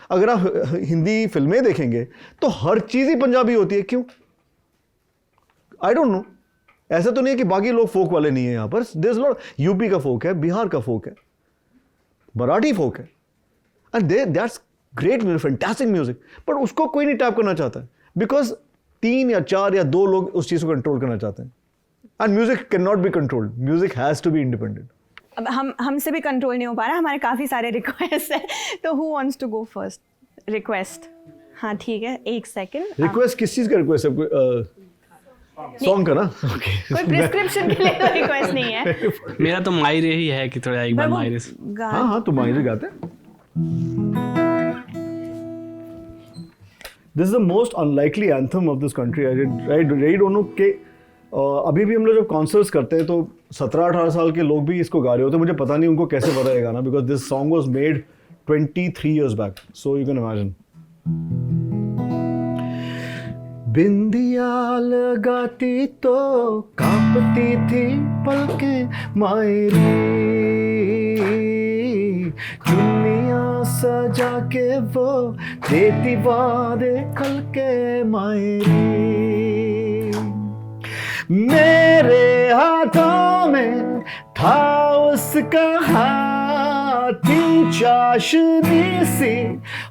अगर आप हिंदी फिल्में देखेंगे तो हर चीज़ ही पंजाबी होती है, क्यों? I don't know. ऐसा तो नहीं है कि बाकी लोग फोक वाले नहीं है यहाँ पर। देयर इज लॉट, यूपी का फोक है, बिहार का फोक है, मराठी फोक है, and that's great music, fantastic music. पर उसको कोई नहीं टैप करना चाहता है, बिकॉज 3 या 4 या 2 लोग उस चीज़ को कंट्रोल करना चाहते हैं। And music can not be controlled, music has to be independent. अब हमसे भी कंट्रोल नहीं हो पा रहा, हमारे काफ़ी सारे रिक्वेस्ट है, तो who wants to go first? Request, हाँ ठीक है, 1 सेकंड। रिक्वेस्ट किस चीज़ का रिक्वेस्ट है? सॉन्ग का ना? ओके, कोई प्रिस्क्रिप्शन के लिए तो रिक्वेस्ट नहीं है। मेरा तो मायरे ही है कि थोड़ा एक बार मायरे से। हाँ तो मायरे गाते हैं। This is the most unlikely anthem of this country. I really don't know कि अभी भी हम लोग जब कॉन्सर्ट्स करते हैं तो 17-18 साल के लोग भी इसको गा रहे होते हैं। मुझे पता नहीं उनको कैसे पता है गाना, because this song was made 23 years back, so you can imagine. बिंदिया लगाती तो कांपती थी पलकें मायरी, चुन्नियाँ सजा के वो देती वादे कल के मायरी। मेरे हाथों में था उसका हाथी चाशनी सी,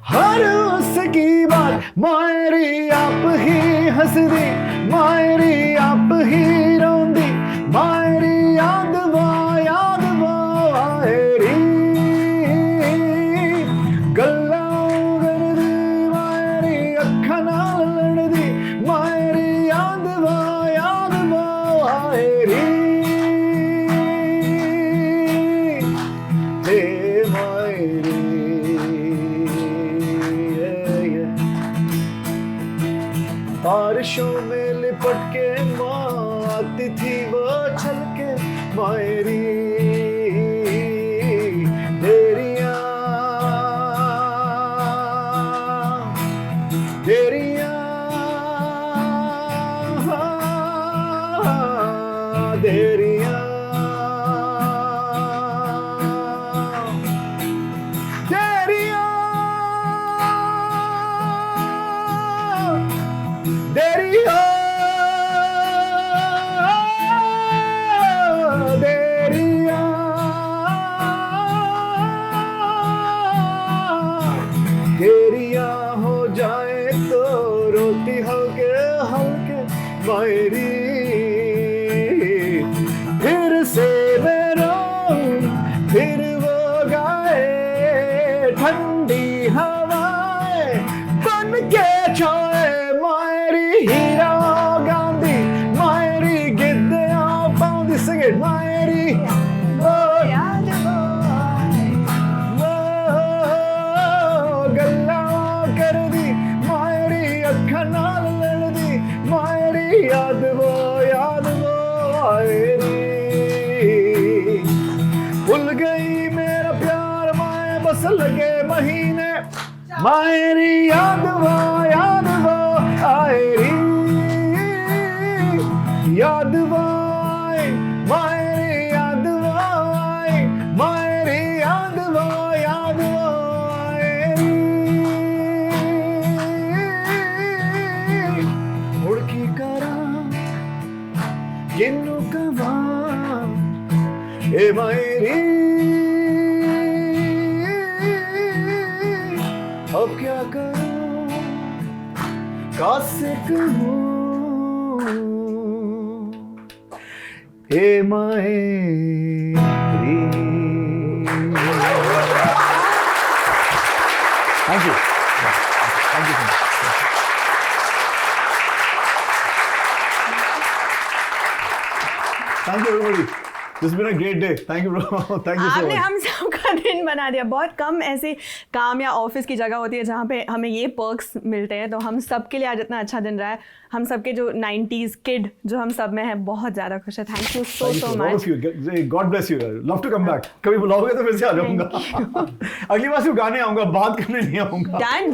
हर उसकी बात मायरी आप ही हंसदी, मायरी आप ही रोंदी, मायरी याद वो आयरी गल्ला करदी, मायरी अखा नाल लड़दी, मायरी याद वो आयरी। बारिशों में लिपट के माँ आती थी वो छल के मायरी, मायरी फिर से मैं रोऊं फिर वो गाए ठंडी हवाएं बन के छाए मायरी हीरा गांधी मायरी गिद्धिया पाउंदी sing it मायरी वो गल्ला कर दी मायरी अखा नाल लड़ दी मायरी याद वो आएरी भूल गई मेरा प्यार माए बस लगे महीने मायरी याद वो आएरी याद वो आए मायरी याद वो आए मायरी याद वो आएरी मुड़की करा गिन्नु कवा ए मायरी अब क्या करूं कैसे कहूं ए Maeri thank you Thank you everybody. This has been a great day. Thank you bro. Thank you so आपने much. हम सबका दिन बना दिया। बहुत कम ऐसे काम या ऑफिस की जगह होती है जहाँ पे हमें ये पर्क्स मिलते हैं, तो हम सब के लिए आज इतना अच्छा दिन रहा है। हम सबके जो 90s किड जो हम सब में है बहुत ज़्यादा खुश है। Thank you so All much. of you. God bless you. Love to come back. कभी बुलाओगे तो फिर से आ जाऊंगा। अगली बार सिर्फ गाने आऊंगा, बात करने नहीं आऊंगा। Done.